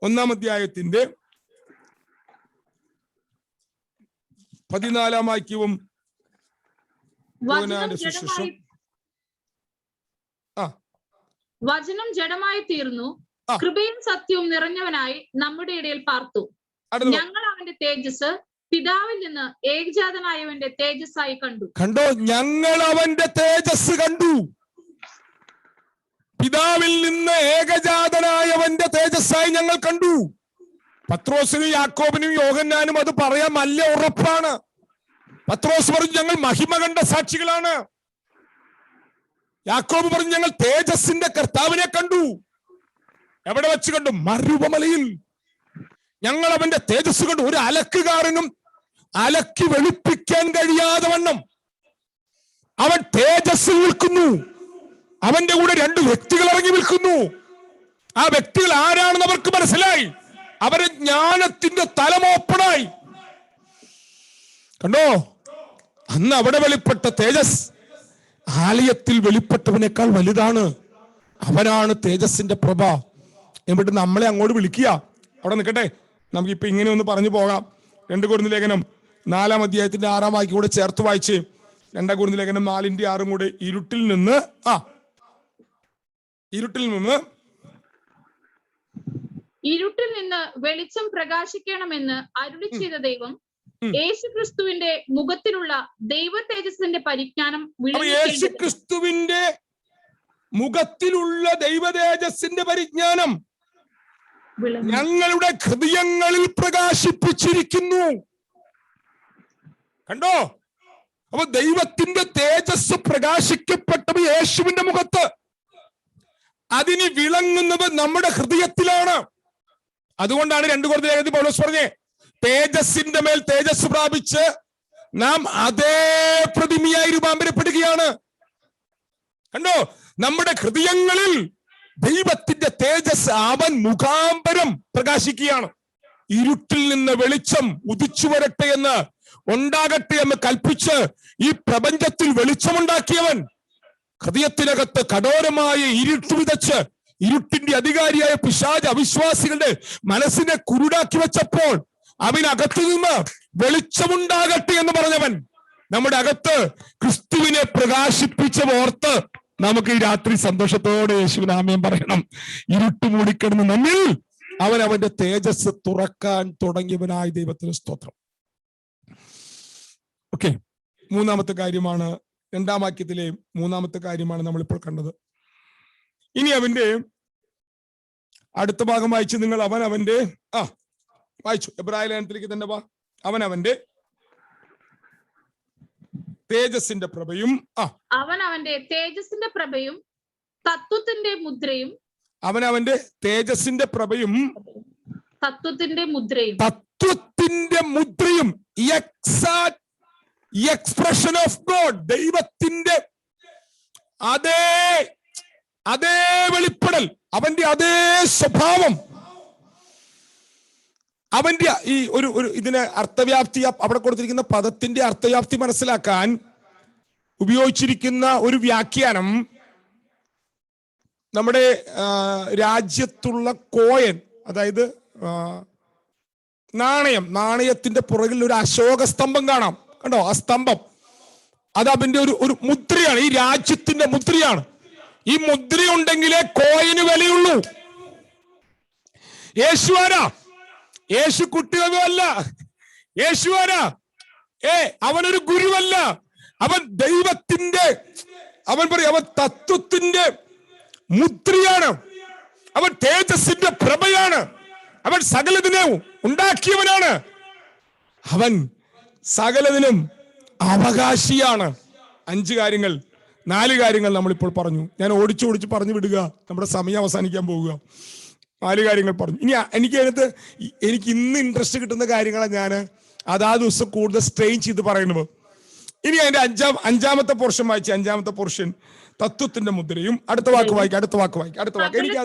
1-ാം അധ്യായത്തിന്റെ 14-ാം വാക്യവും യോഹന്നാന്റെ സുവിശേഷം. വചനം ജഡമായി തീർന്നു, കൃപയും സത്യവും നിറഞ്ഞവനായി നമ്മുടെ ഇടയിൽ പാർത്തു. ഞങ്ങൾ അവന്റെ തേജസ് പിതാവിൽ നിന്ന് ഏകജാതനായവന്റെ തേജസ്സായി കണ്ടു. കണ്ടോ, ഞങ്ങൾ അവന്റെ തേജസ് കണ്ടു. പിതാവിൽ നിന്ന് ഏകജാതനായവന്റെ തേജസ്സായി ഞങ്ങൾ കണ്ടു. പത്രോസിനും യാക്കോബിനും യോഹന്നാനും അത് പറയാൻ നല്ല ഉറപ്പാണ്. പത്രോസ് പറഞ്ഞു, ഞങ്ങൾ മഹിമ കണ്ട സാക്ഷികളാണ്. യാക്കോബ് പറഞ്ഞു, ഞങ്ങൾ തേജസ്സിന്റെ കർത്താവിനെ കണ്ടു. എവിടെ വെച്ച് കണ്ടു? മരുഭമലയിൽ. ഞങ്ങൾ അവന്റെ തേജസ് കണ്ടു. ഒരു അലക്കുകാരനും അലക്കി വെളുപ്പിക്കാൻ കഴിയാതെ വണ്ണം അവൻ തേജസ്സിൽ നിൽക്കുന്നു. അവന്റെ കൂടെ 2 വ്യക്തികൾ ഇറങ്ങി നിൽക്കുന്നു. ആ വ്യക്തികൾ ആരാണെന്ന് അവർക്ക് മനസ്സിലായി. അവരെ ജ്ഞാനത്തിന്റെ തലമോപ്പണായി. കണ്ടോ, അന്ന് അവിടെ വെളിപ്പെട്ട തേജസ് ആലയത്തിൽ വെളിപ്പെട്ടവനേക്കാൾ വലുതാണ്. അവനാണ് തേജസ്സിന്റെ പ്രഭ. എന്നിട്ട് നമ്മളെ അങ്ങോട്ട് വിളിക്കുക. അവിടെ നിൽക്കട്ടെ, നമുക്കിപ്പോ ഇങ്ങനെ ഒന്ന് പറഞ്ഞു പോകാം. 2 കൊരിന്ത്യർ ലേഖനം 4-ാം അധ്യായത്തിന്റെ 6-ാം വാക്യം കൂടെ ചേർത്ത് വായിച്ച് 2 കൊരിന്ത്യർ ലേഖനം 4-6 കൂടെ ഇരുട്ടിൽ നിന്ന് വെളിച്ചം പ്രകാശിക്കണമെന്ന് അരുളി ചെയ്ത ദൈവം യേശുക്രിസ്തുവിന്റെ മുഖത്തിലുള്ള ദൈവ തേജസ്സിന്റെ പരിജ്ഞാനം, യേശുക്രിസ്തുവിന്റെ മുഖത്തിലുള്ള ദൈവ തേജസ്സിന്റെ പരിജ്ഞാനം ഞങ്ങളുടെ ഹൃദയങ്ങളിൽ പ്രകാശിപ്പിച്ചിരിക്കുന്നു. കണ്ടോ, അപ്പൊ ദൈവത്തിന്റെ തേജസ് പ്രകാശിക്കപ്പെട്ടത് യേശുവിന്റെ മുഖത്ത്. അതിന് വിളങ്ങുന്നത് നമ്മുടെ ഹൃദയത്തിലാണ്. അതുകൊണ്ടാണ് 2 കൊരിന്ത്യർ ലേഖനത്തിൽ പൗലോസ് പറഞ്ഞേ, തേജസ്സിന്റെ മേൽ തേജസ് പ്രാപിച്ച് നാം അതേ പ്രതിമയായി രൂപാന്തരപ്പെടുകയാണ്. കണ്ടോ, നമ്മുടെ ഹൃദയങ്ങളിൽ ദൈവത്തിന്റെ തേജസ് അവൻ മുഖാന്തരം പ്രകാശിക്കുകയാണ്. ഇരുട്ടിൽ നിന്ന് വെളിച്ചം ഉദിച്ചു വരട്ടെ എന്ന്, ഉണ്ടാകട്ടെ എന്ന് കൽപ്പിച്ച് ഈ പ്രപഞ്ചത്തിൽ വെളിച്ചമുണ്ടാക്കിയവൻ ഹൃദയത്തിനകത്ത് കഠോരമായ ഇരുട്ട് വിതച്ച് ഇരുട്ടിന്റെ അധികാരിയായ പിശാച് അവിശ്വാസികളുടെ മനസ്സിനെ കുരുടാക്കി വെച്ചപ്പോൾ അവനകത്തു നിന്ന് വെളിച്ചമുണ്ടാകട്ടെ എന്ന് പറഞ്ഞവൻ നമ്മുടെ അകത്ത് ക്രിസ്തുവിനെ പ്രകാശിപ്പിച്ച ഓർത്ത് നമുക്ക് ഈ രാത്രി സന്തോഷത്തോടെ യേശുവിനാമേൻ പറയണം. ഇരുട്ട് മൂടിക്കിടന്ന് നമ്മിൽ അവന്റെ തേജസ് തുറക്കാൻ തുടങ്ങിയവനായ ദൈവത്തിന് സ്തോത്രം. ഓക്കെ, 3-ാമത്തെ കാര്യമാണ്, 2-ാം വാക്യത്തിലെ 3-ാമത്തെ കാര്യമാണ് നമ്മളിപ്പോൾ കണ്ടത്. ഇനി അവന്റെ അടുത്ത ഭാഗം വായിച്ച് നിങ്ങൾ അവന്റെ വായിച്ചു. എബ്രായ ലേഖനത്തിലേക്ക് തന്നെ അവന്റെ തേജസ്സിന്റെ പ്രഭയും അവന്റെ തേജസ്സിന്റെ പ്രഭയും തത്വത്തിന്റെ മുദ്രയും അവന്റെ തേജസ്സിന്റെ പ്രഭയും തത്വത്തിന്റെ മുദ്രയും എക്സ്പ്രഷൻ ഓഫ് ഗോഡ്, ദൈവത്തിന്റെ അതേ അതേ വെളിപ്പെടൽ, അവന്റെ അതേ സ്വഭാവം, അവന്റെ ഈ ഒരു ഇതിന് അർത്ഥവ്യാപ്തി, അവിടെ കൊടുത്തിരിക്കുന്ന പദത്തിന്റെ അർത്ഥവ്യാപ്തി മനസ്സിലാക്കാൻ ഉപയോഗിച്ചിരിക്കുന്ന ഒരു വ്യാഖ്യാനം നമ്മുടെ രാജ്യത്തുള്ള കോയൻ, അതായത് നാണയത്തിന്റെ പുറകിൽ ഒരു അശോക സ്തംഭം കാണാം. കണ്ടോ ആ സ്തംഭം? അത് അവന്റെ ഒരു മുദ്രയാണ്, ഈ രാജ്യത്തിന്റെ മുദ്രയാണ്. ഈ മുദ്ര ഉണ്ടെങ്കിലേ കോയിന് വിലയുള്ളൂ. യേശു ആരാ? യേശു കുട്ടികളല്ല. യേശു ആരാ? അവനൊരു ഗുരുവല്ല. അവൻ ദൈവത്തിന്റെ, അവൻ പറയും, അവൻ തത്വത്തിന്റെ മുദ്രയാണ്. അവൻ തേജസ്സിന്റെ പ്രഭയാണ്. അവൻ സകലതിനും ഉണ്ടാക്കിയവനാണ്. അവൻ സകലതിനും അവകാശിയാണ്. 4 കാര്യങ്ങൾ നമ്മളിപ്പോൾ പറഞ്ഞു. ഞാൻ ഓടിച്ചു പറഞ്ഞു വിടുക, നമ്മുടെ സമയം അവസാനിക്കാൻ പോവുക. 4 കാര്യങ്ങൾ പറഞ്ഞു. ഇനി എനിക്ക് ഇന്ന് ഇൻട്രസ്റ്റ് കിട്ടുന്ന കാര്യങ്ങളാണ് ഞാൻ അതാ ദിവസം കൂടുതൽ സ്ട്രെയിൻ ചെയ്ത് പറയുന്നത്. ഇനി അതിന്റെ അഞ്ചാമത്തെ പോർഷൻ വായിച്ച, 5ാമത്തെ പോർഷൻ തത്വത്തിന്റെ മുദ്രയും. അടുത്ത വാക്ക് വായിക്കാം. എനിക്ക്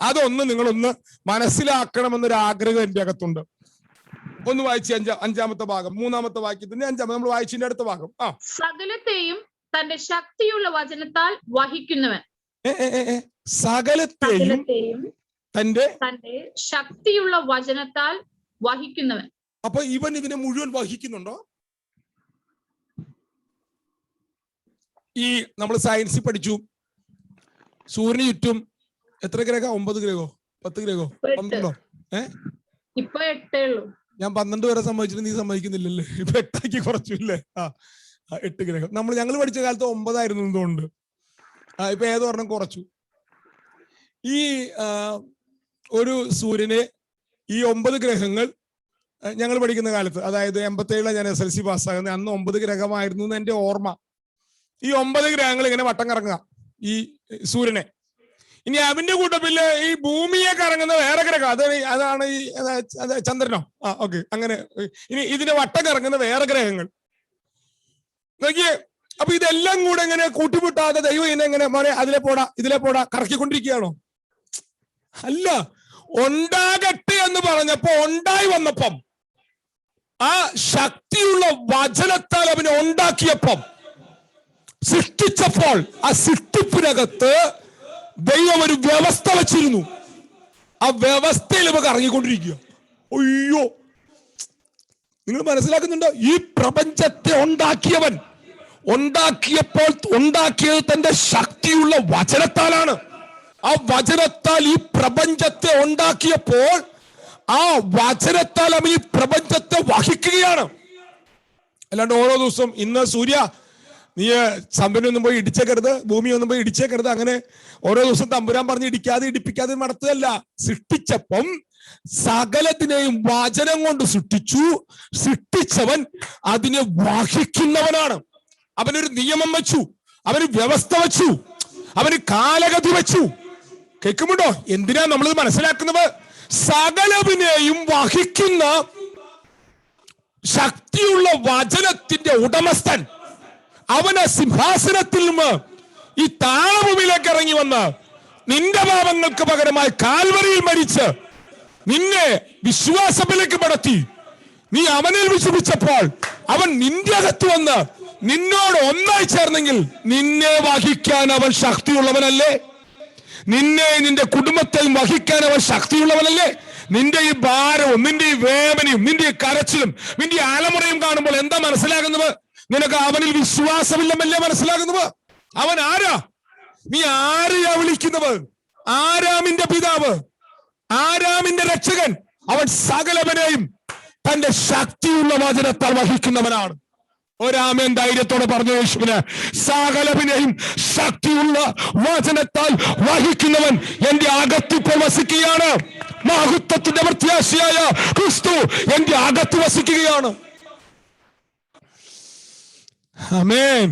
അതൊന്ന് നിങ്ങളൊന്ന് മനസ്സിലാക്കണമെന്നൊരു ആഗ്രഹം എന്റെ അകത്തുണ്ട്. ഒന്ന് വായിച്ച് 5ാമത്തെ ഭാഗം, 3ാമത്തെ വാക്യത്തിന്റെ 5ാമത് നമ്മൾ വായിച്ചതിന്റെ അടുത്ത ഭാഗം. സകലത്തെയും തന്റെ ശക്തിയുള്ള വചനത്താൽ വഹിക്കുന്നവൻ. സകലത്തെയും തന്റെ ശക്തിയുള്ള വചനത്താൽ വഹിക്കുന്നവൻ. അപ്പൊ ഇവൻ ഇതിനെ മുഴുവൻ വഹിക്കുന്നുണ്ടോ? ഈ നമ്മൾ സയൻസിൽ പഠിച്ചു, സൂര്യന് ചുറ്റും എത്ര ഗ്രഹം? 9 ഗ്രഹോ 10 ഗ്രഹോ 12? ഇപ്പൊ 8 ഉള്ളൂ. ഞാൻ 12 വരെ സമ്മതിച്ചിട്ട് നീ സമ്മതിക്കുന്നില്ലല്ലേ? ഇപ്പൊ 8 കുറച്ചു ഇല്ലേ? 8 ഗ്രഹം. ഞങ്ങൾ പഠിച്ച കാലത്ത് 9 ആയിരുന്നു എന്തുകൊണ്ട്. ഇപ്പൊ ഏതൊരെണ്ണം കുറച്ചു. ഈ ഒരു സൂര്യനെ, ഈ 9 ഗ്രഹങ്ങൾ ഞങ്ങൾ പഠിക്കുന്ന കാലത്ത്, അതായത് 87 ഞാൻ SLC പാസ്സാകുന്നത്, അന്ന് 9 ഗ്രഹമായിരുന്നു എന്ന് എന്റെ ഓർമ്മ. ഈ 9 ഗ്രഹങ്ങൾ ഇങ്ങനെ വട്ടം കറങ്ങുക ഈ സൂര്യനെ. ഇനി അവന്റെ കൂട്ടത്തില് ഈ ഭൂമിയെ കറങ്ങുന്ന വേറെ ഗ്രഹം, അതാണ് ഈ ചന്ദ്രനോ? ഓക്കെ, അങ്ങനെ. ഇനി ഇതിനെ വട്ടം കറങ്ങുന്ന വേറെ ഗ്രഹങ്ങൾ നോക്കിയേ. അപ്പൊ ഇതെല്ലാം കൂടെ ഇങ്ങനെ കൂട്ടിമുട്ടാതെ ദൈവം ഇങ്ങനെ മോനെ ഇതിലെ പോടാ കറക്കിക്കൊണ്ടിരിക്കുകയാണോ? അല്ല. ഉണ്ടാകട്ടെ എന്ന് പറഞ്ഞപ്പോ, ഉണ്ടായി വന്നപ്പം, ആ ശക്തിയുള്ള വചനത്താൽ അവനെ ഉണ്ടാക്കിയപ്പം, സൃഷ്ടിച്ചപ്പോൾ, ആ സൃഷ്ടിപ്പിനകത്ത് ദൈവം ഒരു വ്യവസ്ഥ വച്ചിരുന്നു. ആ വ്യവസ്ഥയിൽ ഇവ കറങ്ങിക്കൊണ്ടിരിക്കുക. അയ്യോ, നിങ്ങൾ മനസ്സിലാക്കുന്നുണ്ടോ? ഈ പ്രപഞ്ചത്തെ ഉണ്ടാക്കിയപ്പോൾ ഉണ്ടാക്കിയത് തന്റെ ശക്തിയുള്ള വചനത്താലാണ്. ആ വചനത്താൽ ഈ പ്രപഞ്ചത്തെ ഉണ്ടാക്കിയപ്പോൾ, ആ വചനത്താൽ അവൻ ഈ പ്രപഞ്ചത്തെ വഹിക്കുകയാണ്. അല്ലാണ്ട് ഓരോ ദിവസം ഇന്ന് സൂര്യ നീ ചന്ദ്രനൊന്നും പോയി ഇടിച്ചേക്കരുത്, ഭൂമിയൊന്നും പോയി ഇടിച്ചേക്കരുത്, അങ്ങനെ ഓരോ ദിവസം തമ്പുരാൻ പറഞ്ഞ് ഇടിപ്പിക്കാതെ നടത്തുകയല്ല. സൃഷ്ടിച്ചപ്പം സകലത്തിനെയും വചനം കൊണ്ട് സൃഷ്ടിച്ചവൻ അതിനെ വഹിക്കുന്നവനാണ്. അവനൊരു നിയമം വെച്ചു, അവന് വ്യവസ്ഥ വെച്ചു, അവന് കാലഗതി വെച്ചു. കേൾക്കുമുണ്ടോ? എന്തിനാ നമ്മളിത് മനസ്സിലാക്കുന്നത്? സകലവിനെയും വഹിക്കുന്ന ശക്തിയുള്ള വചനത്തിന്റെ ഉടമസ്ഥൻ, അവന് സിംഹാസനത്തിൽ നിന്ന് ഈ താളഭൂമിയിലേക്ക് ഇറങ്ങി വന്ന് നിന്റെ പാപങ്ങൾക്ക് പകരമായി കാൽവരിയിൽ മരിച്ച് നിന്നെ വിശ്വാസത്തിലേക്ക് നടത്തി. നീ അവനിൽ വിശ്വസിച്ചപ്പോൾ അവൻ നിന്റെ അകത്ത് വന്ന് നിന്നോട് ഒന്നായി ചേർന്നെങ്കിൽ നിന്നെ വഹിക്കാൻ അവൻ ശക്തിയുള്ളവനല്ലേ? നിന്റെ കുടുംബത്തെയും വഹിക്കാൻ അവൻ ശക്തിയുള്ളവനല്ലേ? നിന്റെ ഈ ഭാരവും, നിന്റെ ഈ വേദനയും, നിന്റെ ഈ കരച്ചിലും, നിന്റെ ഈ അലമുറയും കാണുമ്പോൾ എന്താ മനസ്സിലാകുന്നത്? നിനക്ക് അവനിൽ വിശ്വാസമില്ലെന്നല്ലേ മനസ്സിലാകുന്നത്? അവൻ ആരാ? നീ ആരെയാ വിളിക്കുന്നത്? ആരാമിന്റെ പിതാവ്, ആരാമിന്റെ രക്ഷകൻ. അവൻ സകലവനെയും തന്റെ ശക്തിയുള്ള വചനത്താൽ വഹിക്കുന്നവനാണ്. ഒരാമേൻ ധൈര്യത്തോടെ പറഞ്ഞു യേശുവിന്. സകലവിനെയും ശക്തിയുള്ള വചനത്താൽ വഹിക്കുന്നവൻ എന്റെ അകത്തിപ്പോൾ വസിക്കുകയാണ്. മഹത്വത്തിന്റെ പ്രത്യാശയായ ക്രിസ്തു എന്റെ അകത്ത് വസിക്കുകയാണ്. ആമേൻ.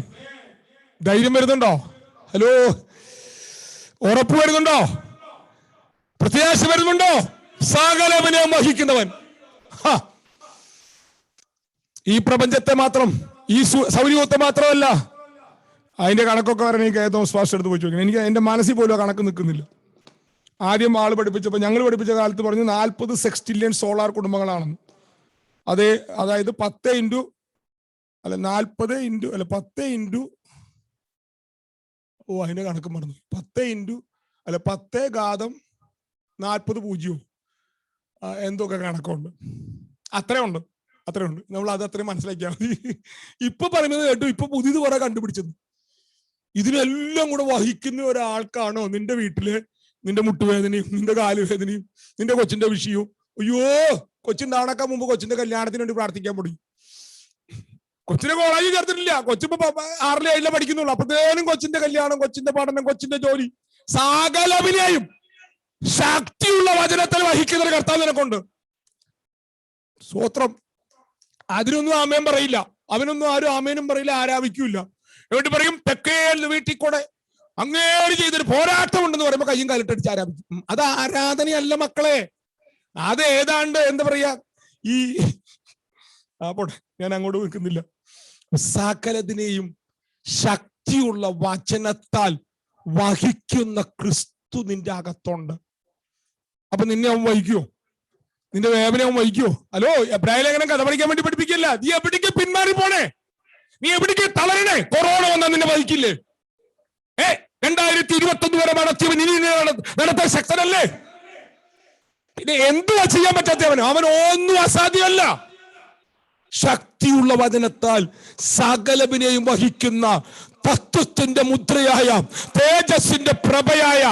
ധൈര്യം വരുന്നുണ്ടോ? ഹലോ, ഉറപ്പ് വരുന്നുണ്ടോ? പ്രത്യാശ വരുന്നുണ്ടോ? സകലവിനെയും വഹിക്കുന്നവൻ. ഈ പ്രപഞ്ചത്തെ മാത്രം, ഈ സൗരയൂഥത്തെ മാത്രമല്ല, അതിന്റെ കണക്കൊക്കെ പറഞ്ഞ തോമസ് പാസ്റ്റർ എടുത്ത് പോയി ചോദിക്കണം. എനിക്ക് എന്റെ മനസ്സിൽ പോലും ആ കണക്ക് നിൽക്കുന്നില്ല. ആദ്യം ആള് പഠിപ്പിച്ചപ്പോൾ ഞങ്ങൾ പഠിപ്പിച്ച കാലത്ത് പറഞ്ഞു 40 സെക്സ്റ്റില്യൺ സോളാർ കുടുംബങ്ങളാണെന്ന്. അതായത് 10 ഇൻറ്റു 10 കണക്ക് മറന്നു. 10 ഘാതം 40 പൂജ്യവും എന്തൊക്കെ കണക്കുണ്ട്. അത്രയുണ്ട്. നമ്മൾ അത് അത്രയും മനസ്സിലാക്കിയാൽ മതി. ഇപ്പൊ പറയുന്നത് കേട്ടു, ഇപ്പൊ പുതിയത് കുറെ കണ്ടുപിടിച്ചത്. ഇതിനെല്ലാം കൂടെ വഹിക്കുന്ന ഒരാൾക്കാണോ നിന്റെ വീട്ടില് നിന്റെ മുട്ടുവേദനയും നിന്റെ കാലുവേദനയും നിന്റെ കൊച്ചിന്റെ വിഷയവും? അയ്യോ, കൊച്ചുണ്ടാവണൊക്കെ മുമ്പ് കൊച്ചിന്റെ കല്യാണത്തിന് വേണ്ടി പ്രാർത്ഥിക്കാൻ തുടങ്ങി. കൊച്ചിനെ കോളേജിൽ ചേർത്തിട്ടില്ല, കൊച്ചിപ്പോ 6ലെ 7ലെ പഠിക്കുന്നുള്ളൂ. അപ്പത്തേനും കൊച്ചിന്റെ കല്യാണം, കൊച്ചിന്റെ പഠനം, കൊച്ചിന്റെ ജോലി, സകലവിനെയും ശക്തിയുള്ള വചനത്തിൽ വഹിക്കുന്ന ഒരു കർത്താവ് നിനക്കുണ്ട്. സ്തോത്രം. അതിനൊന്നും ആമേൻ പറയില്ല, അവനൊന്നും ആരും ആമേനും പറയില്ല, ആരാധിക്കൂല. എന്നിട്ട് പറയും തെക്കേ വീട്ടിൽ കൂടെ അങ്ങേര് ചെയ്തൊരു പോരാട്ടം ഉണ്ടെന്ന് പറയുമ്പോ കയ്യും കാലിട്ടടിച്ച് ആരാധിക്കും. അത് ആരാധനയല്ല മക്കളെ. അത് ഏതാണ്ട് എന്താ പറയാ, ഈ പോട്ടെ, ഞാൻ അങ്ങോട്ട് നിൽക്കുന്നില്ല. സകലതിനെയും ശക്തിയുള്ള വചനത്താൽ വഹിക്കുന്ന ക്രിസ്തു നിന്റെ അകത്തുണ്ട്. അപ്പൊ നിന്നെ അവൻ വഹിക്കുവോ? നിന്റെ വേദന അവൻ വഹിക്കുവോ? ഹലോ, എബ്രായ ലേഖനം കഥ പഠിക്കാൻ വേണ്ടി പഠിപ്പിക്കില്ല. നീ എവിടേക്ക് പിന്മാറി പോണേ? നീ എവിടേക്ക് തളരണേ? കൊറോണ വന്നാൽ നിന്നെ വഹിക്കില്ലേ? 2021 വരെ നടത്തിയവൻ ഇനി നടത്താൻ ശക്തനല്ലേ? പിന്നെ എന്തുവാ ചെയ്യാൻ പറ്റാത്തവൻ? അവൻ ഒന്നും അസാധ്യമല്ല. ശക്തിയുള്ള വചനത്താൽ സകലവിനെയും വഹിക്കുന്ന തത്വത്തിന്റെ മുദ്രയായ തേജസ്സിന്റെ പ്രഭയായ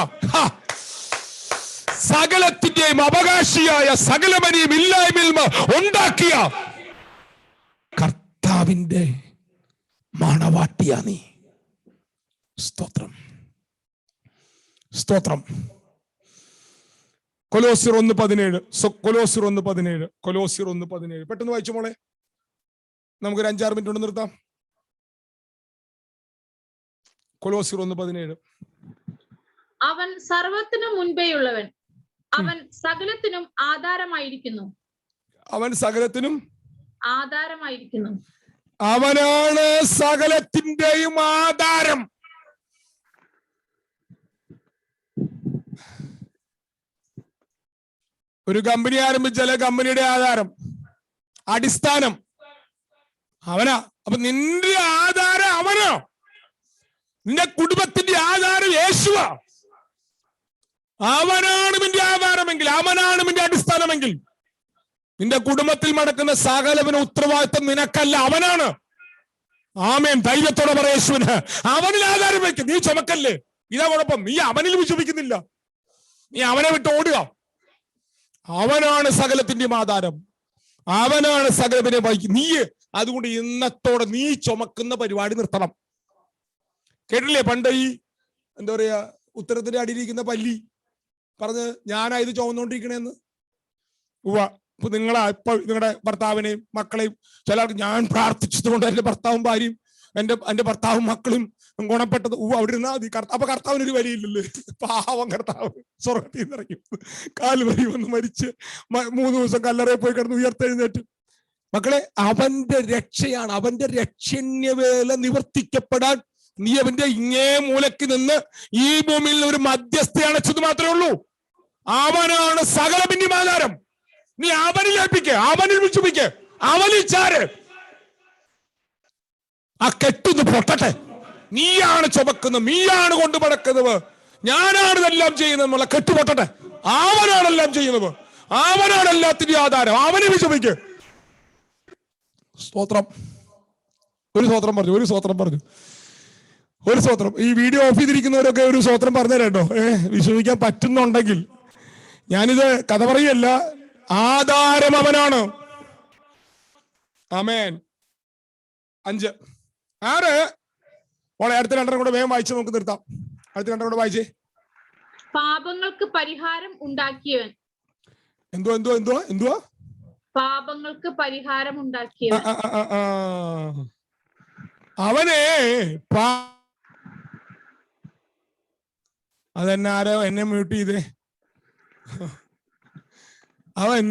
സകലത്തിന്റെയും അവകാശിയായ സകലമനെയും ഇല്ലായ്മ ഉണ്ടാക്കിയ കർത്താവിന്റെ മണവാട്ടിയാ നീ. സ്തോത്രം, സ്തോത്രം. കൊലോസ്യർ 1:17. കൊലോസ്യർ 1:17. പെട്ടെന്ന് വായിച്ചു മോളെ, നമുക്കൊരു 5-6 മിനിറ്റ് കൊണ്ട് നിർത്താം. കൊലോസ്യർ 1:17. അവൻ സർവത്തിനും മുൻപേയുള്ളവൻ, അവൻ സകലത്തിനും ആധാരമായിരിക്കുന്നു. അവൻ സകലത്തിനും ആധാരമായിരിക്കുന്നു. അവനാണ് സകലത്തിന്റെയും ആധാരം. ഒരു കമ്പനി ആരംഭിച്ചാൽ കമ്പനിയുടെ ആധാരം, അടിസ്ഥാനം അവനാ. അപ്പൊ നിന്റെ ആധാരം അവനോ? നിന്റെ കുടുംബത്തിന്റെ ആധാരം യേശുവാ. അവനാണ് നിന്റെ ആധാരമെങ്കിൽ, അവനാണ് നിന്റെ അടിസ്ഥാനമെങ്കിൽ, നിന്റെ കുടുംബത്തിൽ നടക്കുന്ന സകലവന് ഉത്തരവാദിത്വം നിനക്കല്ല, അവനാണ്. ആമേൻ. ധൈര്യത്തോടെ പറ യേശുവിന്. അവനിൽ ആധാരം വയ്ക്കും. നീ ചുമക്കല്ലേ, ഇതാ കുഴപ്പം. നീ അവനിൽ വിശ്വസിക്കുന്നില്ല, നീ അവനെ വിട്ട് ഓടുക. അവനാണ് സകലത്തിന്റെയും ആധാരം, അവനാണ് സകലത്തിനെ വഹിക്കും. നീ അതുകൊണ്ട് ഇന്നത്തോടെ നീ ചുമക്കുന്ന പരിപാടി നിർത്തണം. കേട്ടില്ലേ പണ്ട് ഈ എന്താ പറയാ, ഉത്തരത്തിന്റെ അടിയിലിരിക്കുന്ന പല്ലി പറഞ്ഞ് ഞാനാ ഇത് ചുമന്നുകൊണ്ടിരിക്കണേന്ന്. ഇപ്പൊ നിങ്ങളുടെ ഭർത്താവിനെയും മക്കളെയും ചില ആൾക്ക് ഞാൻ പ്രാർത്ഥിച്ചത് കൊണ്ട് എന്റെ ഭർത്താവും ഭാര്യയും എന്റെ ഭർത്താവും മക്കളും ഗുണപ്പെട്ടത്. അവിടെ ഇരുന്നാ മതി. അപ്പൊ കർത്താവിനൊരു വിലയില്ലല്ലേ? പാവം കർത്താവ് സ്വർഗത്തിൽ നിന്ന് ഇറങ്ങി കാൽവരി വന്ന് മരിച്ച് 3 ദിവസം കല്ലറയിൽ പോയി കിടന്ന് ഉയർത്തെഴുന്നേറ്റ്. മക്കളെ, അവന്റെ രക്ഷയാണ്, അവന്റെ രക്ഷണ്യവേല നിവർത്തിക്കപ്പെടാൻ നീ അവന്റെ ഇങ്ങേ മൂലക്ക് നിന്ന് ഈ ഭൂമിയിൽ ഒരു മധ്യസ്ഥ അണച്ചത് മാത്രമേ ഉള്ളൂ. അവനാണ് സകലത്തിന്റെയും ആധാരം. നീ അവനിൽ ഏൽപ്പിക്ക, അവനിൽ വിശ്വസിക്ക, അവനിൽ ചാര്. ആ കെട്ടുന്ന് പൊട്ടട്ടെ. നീയാണ് ചുമക്കുന്നത്, നീയാണ് കൊണ്ടു നടക്കുന്നത്, ഞാനാണ് ഇതെല്ലാം ചെയ്യുന്നത്. കെട്ടുപൊട്ടട്ടെ. അവനാണെല്ലാം ചെയ്യുന്നത്, അവനാണ് എല്ലാത്തിന്റെയും ആധാരം. അവനെ വിശ്വസിക്ക. സ്തോത്രം. ഒരു സ്തോത്രം പറഞ്ഞു. ഈ വീഡിയോ ഓഫ് ചെയ്തിരിക്കുന്നവരൊക്കെ ഒരു സ്തോത്രം പറഞ്ഞു തരട്ടോ. വിശ്വസിക്കാൻ പറ്റുന്നുണ്ടെങ്കിൽ. ഞാനിത് കഥ പറയല്ല, ആധാരം അവനാണ്. ആമേൻ. 5 6 മോളെ, അടുത്ത 2 കൂടെ വേഗം വായിച്ച് നമുക്ക് നിർത്താം. അടുത്ത 2 കൂടെ വായിച്ചേ. പാപങ്ങൾക്ക് പരിഹാരം ഉണ്ടാക്കിയവൻ. എന്തുവാ? പാപങ്ങൾക്ക് പരിഹാരം ഉണ്ടാക്കിയവൻ. അവനെ അതെന്നെ ആരോ എന്നെ മ്യൂട്ട് ചെയ്തേ. അവൻ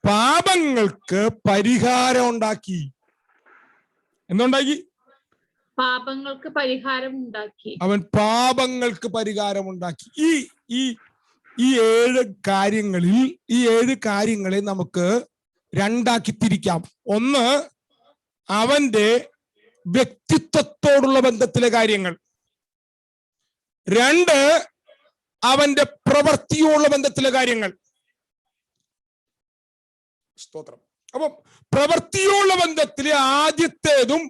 പാപങ്ങൾക്ക് പരിഹാരം ഉണ്ടാക്കി. എന്തുണ്ടാക്കി? പാപങ്ങൾക്ക് പരിഹാരം ഉണ്ടാക്കി. അവൻ പാപങ്ങൾക്ക് പരിഹാരമുണ്ടാക്കി. ഈ ഏഴ് കാര്യങ്ങളെ നമുക്ക് രണ്ടാക്കി തിരിക്കാം. ഒന്ന്, അവന്റെ വ്യക്തിത്വത്തോടുള്ള ബന്ധത്തിലെ കാര്യങ്ങൾ. രണ്ട്, അവന്റെ പ്രവൃത്തിയോടുള്ള ബന്ധത്തിലെ കാര്യങ്ങൾ. സ്തോത്രം. അപ്പം പ്രവൃത്തിയോടുള്ള ബന്ധത്തിലെ ആദ്യത്തേതും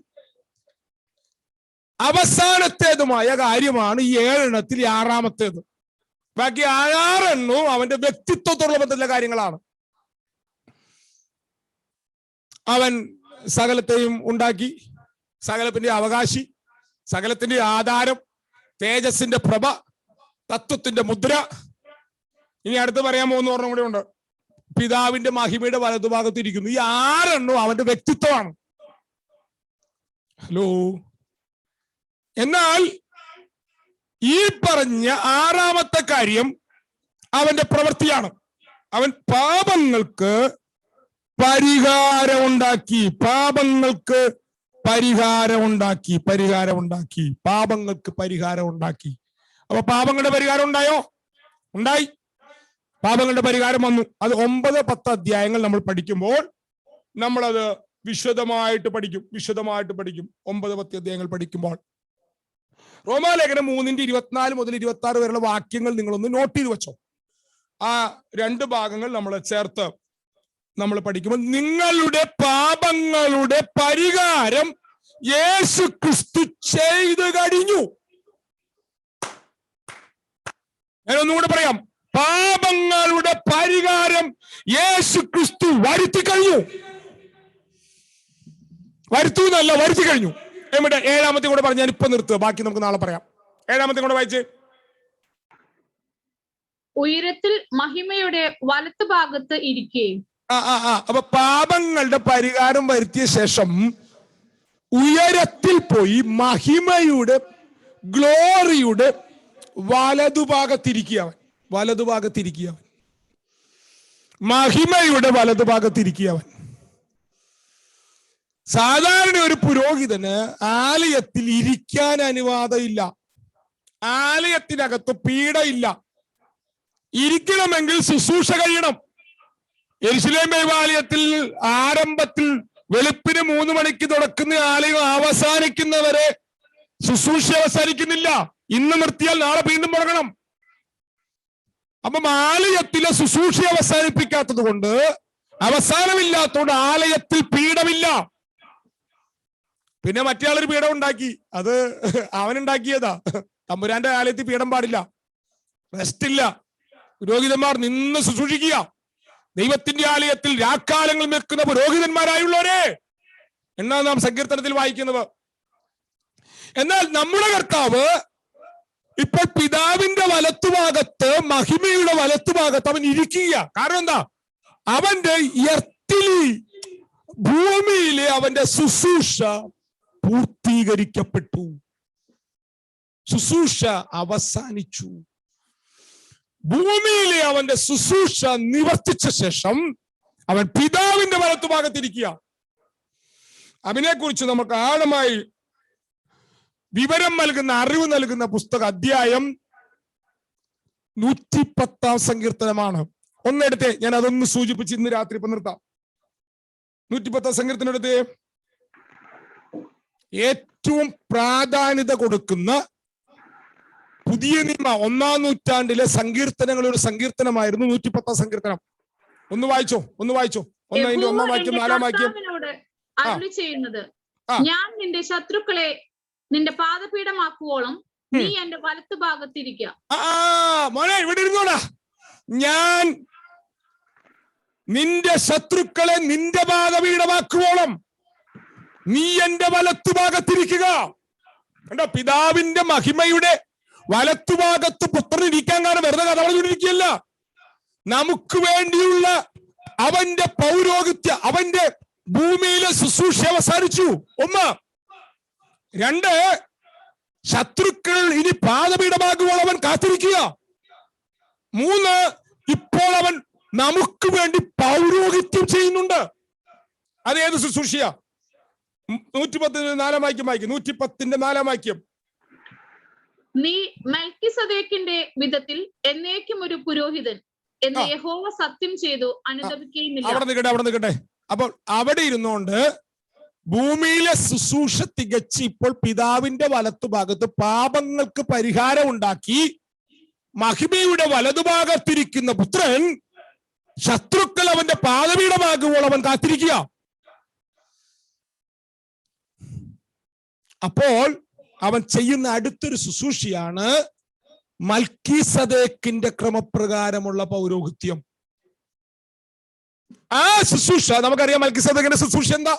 അവസാനത്തേതുമായ കാര്യമാണ് ഈ 7 എണ്ണത്തിൽ 6-ാമത്തേത്. ബാക്കി 6 എണ്ണവും അവന്റെ വ്യക്തിത്വത്തോടുള്ള ബന്ധത്തിലെ കാര്യങ്ങളാണ്. അവൻ സകലത്തെയും ഉണ്ടാക്കി, സകലത്തിന്റെ അവകാശി, സകലത്തിന്റെ ആധാരം, തേജസ്സിന്റെ പ്രഭ, തത്വത്തിന്റെ മുദ്ര. ഇനി അടുത്ത് പറയാൻ പോകുന്ന ഒരെണ്ണം കൂടെ ഉണ്ട്. പിതാവിന്റെ മഹിമയുടെ വലതുഭാഗത്ത് ഇരിക്കുന്നു. ഈ 6 എണ്ണവും അവന്റെ വ്യക്തിത്വമാണ്. ഹലോ. എന്നാൽ ഈ പറഞ്ഞ 6-ാമത്തെ കാര്യം അവന്റെ പ്രവൃത്തിയാണ്. അവൻ പാപങ്ങൾക്ക് പരിഹാരമുണ്ടാക്കി. പാപങ്ങൾക്ക് പരിഹാരമുണ്ടാക്കി. പാപങ്ങൾക്ക് പരിഹാരമുണ്ടാക്കി. അപ്പൊ പാപങ്ങളുടെ പരിഹാരം ഉണ്ടായോ? ഉണ്ടായി. പാപങ്ങളുടെ പരിഹാരം വന്നു. അത് 9-10 അധ്യായങ്ങൾ നമ്മൾ പഠിക്കുമ്പോൾ നമ്മളത് വിശദമായിട്ട് പഠിക്കും. 9-10 അധ്യായങ്ങൾ പഠിക്കുമ്പോൾ റോമാലേഖനം 3:24 മുതൽ 26 വരെയുള്ള വാക്യങ്ങൾ നിങ്ങളൊന്ന് നോട്ട് ചെയ്ത് വെച്ചോ. ആ 2 ഭാഗങ്ങൾ നമ്മൾ ചേർത്ത് നമ്മൾ പഠിക്കുമ്പോൾ നിങ്ങളുടെ പാപങ്ങളുടെ പരിഹാരം യേശു ക്രിസ്തു ചെയ്തു കഴിഞ്ഞു. ഞാനൊന്നുകൂടെ പറയാം. പാപങ്ങളുടെ പരിഹാരം യേശു ക്രിസ്തു വരുത്തി കഴിഞ്ഞു. വരുത്തി കഴിഞ്ഞു. എന്നിട്ട് 7-ാമത്തെ കൂടെ പറഞ്ഞ് ഞാൻ ഇപ്പൊ നിർത്തുക. ബാക്കി നമുക്ക് നാളെ പറയാം. 7-ാമത്തെ കൂടെ വായിച്ച്. ഉയരത്തിൽ മഹിമയുടെ വലത്ത് ഭാഗത്ത് ഇരിക്കുകയും. അപ്പൊ പാപങ്ങളുടെ പരിഹാരം വരുത്തിയ ശേഷം ഉയരത്തിൽ പോയി മഹിമയുടെ ഗ്ലോറിയുടെ വലതുഭാഗത്തിരിക്കുക. മഹിമയുടെ വലതുഭാഗത്തിരിക്കുക. സാധാരണ ഒരു പുരോഹിതന് ആലയത്തിൽ ഇരിക്കാൻ അനുവാദമില്ല. ആലയത്തിനകത്ത് പീഠയില്ല. ഇരിക്കണമെങ്കിൽ ശുശ്രൂഷ കഴിയണം. യെരുശലേം ദൈവാലയത്തിൽ ആരംഭത്തിൽ വെളുപ്പിന് 3 മണിക്ക് തുടക്കുന്ന ആലയം അവസാനിക്കുന്നവരെ ശുശ്രൂഷ അവസാനിക്കുന്നില്ല. ഇന്ന് നിർത്തിയാൽ നാളെ വീണ്ടും തുടങ്ങണം. അപ്പം ആലയത്തിലെ ശുശ്രൂഷ അവസാനിപ്പിക്കാത്തത് കൊണ്ട്, അവസാനമില്ലാത്തതുകൊണ്ട് ആലയത്തിൽ പീഠമില്ല. പിന്നെ മറ്റേ ആളൊരു പീഠം ഉണ്ടാക്കി. അത് അവനുണ്ടാക്കിയതാ. തമ്പുരാന്റെ ആലയത്തിൽ പീഠം പാടില്ല. റെസ്റ്റില്ല. പുരോഹിതന്മാർ നിന്ന് ശുശ്രൂഷിക്കുക. ദൈവത്തിന്റെ ആലയത്തിൽ രാക്കാലങ്ങൾ നിൽക്കുന്ന പുരോഹിതന്മാരായുള്ളവരെ എന്നാണ് നാം സങ്കീർത്തനത്തിൽ വായിക്കുന്നത്. എന്നാൽ നമ്മുടെ കർത്താവ് ഇപ്പോൾ പിതാവിന്റെ വലത്തുഭാഗത്ത്, മഹിമയുടെ വലത്തുഭാഗത്ത് അവൻ ഇരിക്കുക. കാരണം എന്താ? അവന്റെ ഭൂമിയിലെ അവന്റെ ശുശ്രൂഷ പൂർത്തീകരിക്കപ്പെട്ടു. ശുശ്രൂഷ അവസാനിച്ചു. ഭൂമിയിലെ അവന്റെ ശുശ്രൂഷ നിവർത്തിച്ച ശേഷം അവൻ പിതാവിന്റെ വലത്തുഭാഗത്തിരിക്കുക. അവനെക്കുറിച്ച് നമുക്ക് ആഴമായി വിവരം നൽകുന്ന, അറിവ് നൽകുന്ന പുസ്തക അധ്യായം 110-ാം സങ്കീർത്തനമാണ്. ഒന്നെടുത്തേ, ഞാൻ അതൊന്ന് സൂചിപ്പിച്ച് ഇന്ന് രാത്രി ഇപ്പൊ നിർത്താം. 110-ാം സങ്കീർത്തനം എടുത്തേ. ഏറ്റവും പ്രാധാന്യത കൊടുക്കുന്ന പുതിയ നിയമ 1-ാം നൂറ്റാണ്ടിലെ സങ്കീർത്തനങ്ങളുടെ സങ്കീർത്തനമായിരുന്നു 110-ാം സങ്കീർത്തനം. ഒന്ന് വായിച്ചോ. 1-ാം വാക്യം 4-ാം വാക്യം. ചെയ്യുന്നത്, ഞാൻ നിന്റെ ശത്രുക്കളെ നിന്റെ പാദപീഠമാക്കുവോളം നീ എന്റെ വലത്ത് ഭാഗത്തിരിക്കുക. മോനെ ഇവിടെ ഇരുന്നോടാ. ഞാൻ നിന്റെ ശത്രുക്കളെ നിന്റെ പാദപീഠമാക്കുവോളം നീ എന്റെ വലത്തുഭാഗത്തിരിക്കുക. കണ്ടോ? പിതാവിന്റെ മഹിമയുടെ വലത്തുഭാഗത്ത് പുത്രൻ ഇരിക്കാൻ കാരണം വെറുതെ കഥ പറഞ്ഞുകൊണ്ടിരിക്കുകയല്ല. നമുക്ക് വേണ്ടിയുള്ള അവന്റെ പൗരോഹിത്യ, അവന്റെ ഭൂമിയിലെ ശുശ്രൂഷ അവസാനിച്ചു. 1. 2, ശത്രുക്കൾ ഇനി പാദപീഠമാകുമ്പോൾ അവൻ കാത്തിരിക്കുക. 3, ഇപ്പോൾ അവൻ നമുക്ക് വേണ്ടി പൗരോഹിത്യം ചെയ്യുന്നുണ്ട്. അതേത് ശുശ്രൂഷയാ? 110 4 വാക്യം 110 4 വാക്യം. നീ മെൽക്കിസദേക്കിന്റെ വിധത്തിൽ എന്നേക്കും ഒരു പുരോഹിതൻ എന്ന് യഹോവ സത്യം ചെയ്തു അനുദപിക്കുകയുമില്ല. അവിടെ നിൽക്കട്ടെ. അപ്പോൾ അവിടെ ഇരുന്നുകൊണ്ട് ഭൂമിയിലെ ശുശ്രൂഷ തികച്ച് ഇപ്പോൾ പിതാവിന്റെ വലത്തുഭാഗത്ത് പാപങ്ങൾക്ക് പരിഹാരം ഉണ്ടാക്കി മഹിമയുടെ വലതുഭാഗത്തിരിക്കുന്ന പുത്രൻ ശത്രുക്കൾ അവന്റെ പാദപീഠമാകുമ്പോൾ അവൻ കാത്തിരിക്കുക. അപ്പോൾ അവൻ ചെയ്യുന്ന അടുത്തൊരു ശുശ്രൂഷയാണ് മൽക്കീസദേക്കിന്റെ ക്രമപ്രകാരമുള്ള പൗരോഹിത്യം. ആ ശുശ്രൂഷ നമുക്കറിയാം. മൽക്കീസദേക്കിന്റെ ശുശ്രൂഷ എന്താ?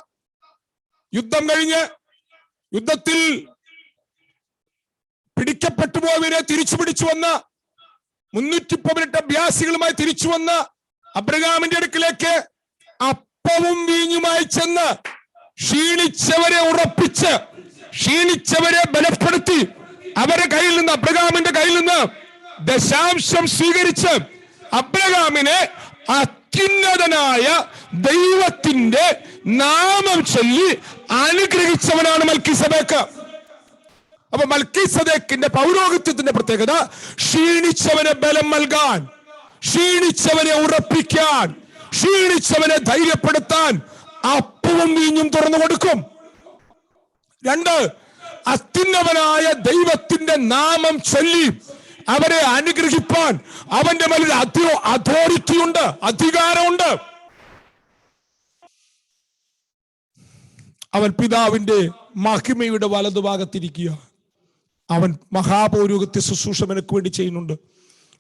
യുദ്ധം കഴിഞ്ഞ് യുദ്ധത്തിൽ പിടിക്കപ്പെട്ടു പോയവരെ തിരിച്ചു പിടിച്ചു വന്ന 318 അഭ്യാസികളുമായി തിരിച്ചു വന്ന അബ്രഹാമിന്റെ അടുക്കിലേക്ക് അപ്പവും വീഞ്ഞുമായി ചെന്ന് ക്ഷീണിച്ചവരെ ഉറപ്പിച്ച് ക്ഷീണിച്ചവരെ ബലപ്പെടുത്തി അവരെ കയ്യിൽ നിന്ന് അബ്രഹാമിന്റെ കയ്യിൽ നിന്ന് ദശാംശം സ്വീകരിച്ച് അബ്രഹാമിനെ അത്യുന്നതനായ ദൈവത്തിന്റെ നാമം ചൊല്ലി അനുഗ്രഹിച്ചവനാണ് മൽക്കീസദേക്ക്. അപ്പൊ മൽക്കീസദേക്കിന്റെ പൗരോഹിത്യത്തിന്റെ പ്രത്യേകത ക്ഷീണിച്ചവനെ ബലം നൽകാൻ, ക്ഷീണിച്ചവനെ ഉറപ്പിക്കാൻ, ക്ഷീണിച്ചവനെ ധൈര്യപ്പെടുത്താൻ അപ്പവും വീഞ്ഞും തുറന്നു കൊടുക്കും. 2, അത്യുന്നതനായ ദൈവത്തിന്റെ നാമം ചൊല്ലി അവരെ അനുഗ്രഹിപ്പാൻ അവന്റെ മേൽ അതോറിറ്റി ഉണ്ട്, അധികാരമുണ്ട്. അവൻ പിതാവിന്റെ മഹിമയുടെ വലതുഭാഗത്തിരിക്കുക. അവൻ മഹാപൗരോഹിത്യ ശുശ്രൂഷ നിനക്ക് വേണ്ടി ചെയ്യുന്നുണ്ട്.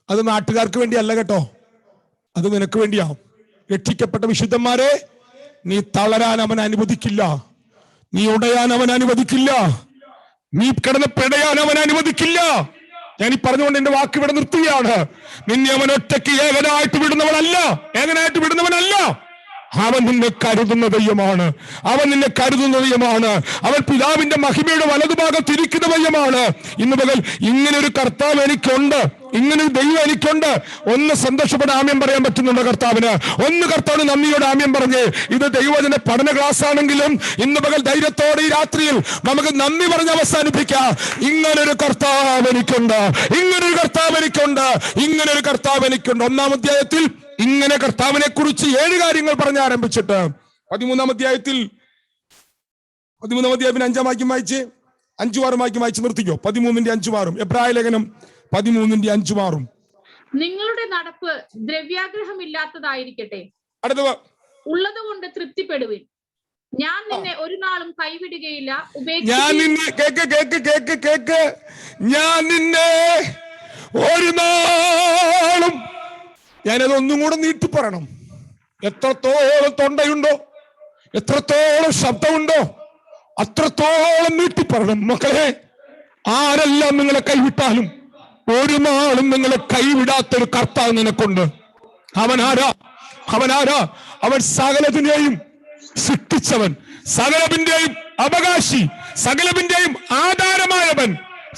അത് നാട്ടുകാർക്ക് വേണ്ടിയല്ല കേട്ടോ, അത് നിനക്ക് വേണ്ടിയാ. രക്ഷിക്കപ്പെട്ട വിശുദ്ധന്മാരെ, നീ തളരാൻ അവൻ അനുവദിക്കില്ല, നീ ഉടയാൻ അവൻ അനുവദിക്കില്ല, നീ കിടന്ന് പെടയാൻ അവൻ അനുവദിക്കില്ല. ഞാൻ ഈ പറഞ്ഞുകൊണ്ട് എന്റെ വാക്ക് ഇവിടെ നിർത്തുകയാണ്. നിന്നെ അവൻ ഒറ്റയ്ക്ക് ഏകനായിട്ട് വിടുന്നവനല്ല. അവൻ നിന്നെ കരുതുന്ന ദൈവമാണ്. അവൻ പിതാവിന്റെ മഹിമയുടെ വലതുഭാഗത്ത് ഇരിക്കുന്ന ദൈവമാണ്. ഇന്ന് പകൽ ഇങ്ങനെ ഒരു കർത്താവ് എനിക്കുണ്ട്, ഇങ്ങനെ ഒരു ദൈവം എനിക്കുണ്ട്. ഒന്ന് സന്തോഷപ്പെട്ട് ആമ്യം പറയാൻ പറ്റുന്നുണ്ടോ കർത്താവിന്? ഒന്ന് കർത്താവിന് നന്ദിയോടെ ആമ്യം പറഞ്ഞ്. ഇത് ദൈവജന പഠന ക്ലാസ് ആണെങ്കിലും ഇന്ന് പകൽ ധൈര്യത്തോടെ ഈ രാത്രിയിൽ നമുക്ക് നന്ദി പറഞ്ഞ് അവസാനിപ്പിക്കാം. ഇങ്ങനൊരു കർത്താവ് എനിക്കുണ്ട്. 1-ാം അധ്യായത്തിൽ ഇങ്ങനെ കർത്താവിനെ കുറിച്ച് 7 കാര്യങ്ങൾ പറഞ്ഞ് ആരംഭിച്ചിട്ട് 13-ാം അധ്യായത്തിൽ 5-ാം വാക്യം വായിച്ച് 5-6 വാക്യം വായിച്ച് നിർത്തിക്കോ. 13-ന്റെ 5-6 എബ്രായ ലേഖനം 13-ന്റെ 5-6. നിങ്ങളുടെ നടപ്പ് ദ്രവ്യാഗ്രഹമില്ലാത്തതായിരിക്കട്ടെ, അടുത്തത് ഉള്ളതുകൊണ്ട് തൃപ്തിപ്പെടുവിൻ. ഞാൻ നിന്നെ ഒരു നാളും കൈവിടുകയില്ല, ഞാൻ നിന്നെ ഒരു നാളും. ഞാനത് ഒന്നും കൂടെ നീട്ടി പറയണം. എത്രത്തോളം തൊണ്ടയുണ്ടോ, എത്രത്തോളം ശബ്ദമുണ്ടോ, അത്രത്തോളം നീട്ടി പറയണം. മക്കളെ, ആരെല്ലാം നിങ്ങളെ കൈവിട്ടാലും ഒരു നാളും നിങ്ങളെ കൈവിടാത്തൊരു കർത്താവ് നിനക്കുണ്ട്. അവനാരാ? അവൻ സകലതിനെയും സൃഷ്ടിച്ചവൻ, സകലതിന്റെയും അവകാശി, സകലതിന്റെയും ആധാരമായവൻ,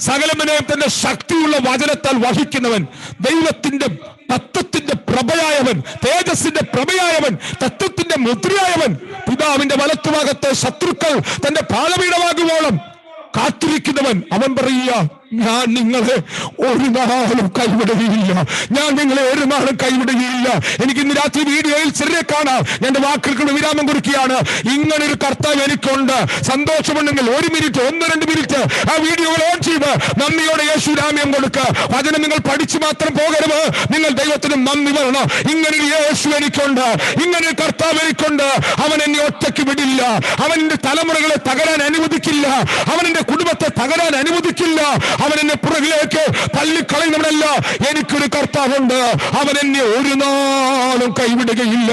സകലതിനെയും തന്റെ ശക്തിയുള്ള വചനത്താൽ വഹിക്കുന്നവൻ, ദൈവത്തിന്റെ തത്വത്തിന്റെ പ്രഭയായവൻ, തേജസ്സിന്റെ പ്രഭയായവൻ, തത്വത്തിന്റെ മുദ്രയായവൻ, പിതാവിന്റെ വലത്തുഭാഗത്തെ ശത്രുക്കൾ തന്റെ പാദപീഠമാകുവോളം കാത്തിരിക്കുന്നവൻ. അവൻ പറയുക, ഞാൻ നിങ്ങളെ ഒരു നാളും കൈവിടുകയില്ല. എനിക്ക് ഇന്ന് രാത്രി വീഡിയോയിൽ ചെറിയ കാണാം. എന്റെ വാക്കുകൾക്ക് വിരാമം കുറിക്കുകയാണ്. ഇങ്ങനൊരു കർത്താവ് എനിക്കുണ്ട്. സന്തോഷമുണ്ടെങ്കിൽ 1 മിനിറ്റ് 1-2 മിനിറ്റ് ആ വീഡിയോകൾ ഓൺ ചെയ്ത് നന്ദിയോടെ യേശു രാമ്യം കൊടുക്കുക. വചനം നിങ്ങൾ പഠിച്ചു മാത്രം പോകരുത്, നിങ്ങൾ ദൈവത്തിന് നന്ദി പറയണം. ഇങ്ങനൊരു യേശു എനിക്കുണ്ട്, ഇങ്ങനൊരു കർത്താവ് എനിക്കുണ്ട്. അവൻ എന്നെ ഒറ്റയ്ക്ക് വിടില്ല. അവൻ എന്റെ തലമുറകളെ തകരാൻ അനുവദിക്കില്ല. അവൻ എന്റെ കുടുംബത്തെ തകരാൻ അനുവദിക്കില്ല. അവൻ എന്നെ പുറകിലേക്ക് തള്ളിക്കളയുന്നവനല്ല. എനിക്കൊരു കർത്താവുണ്ട്. അവൻ എന്നെ ഒരു നാളും കൈവിടുകയില്ല.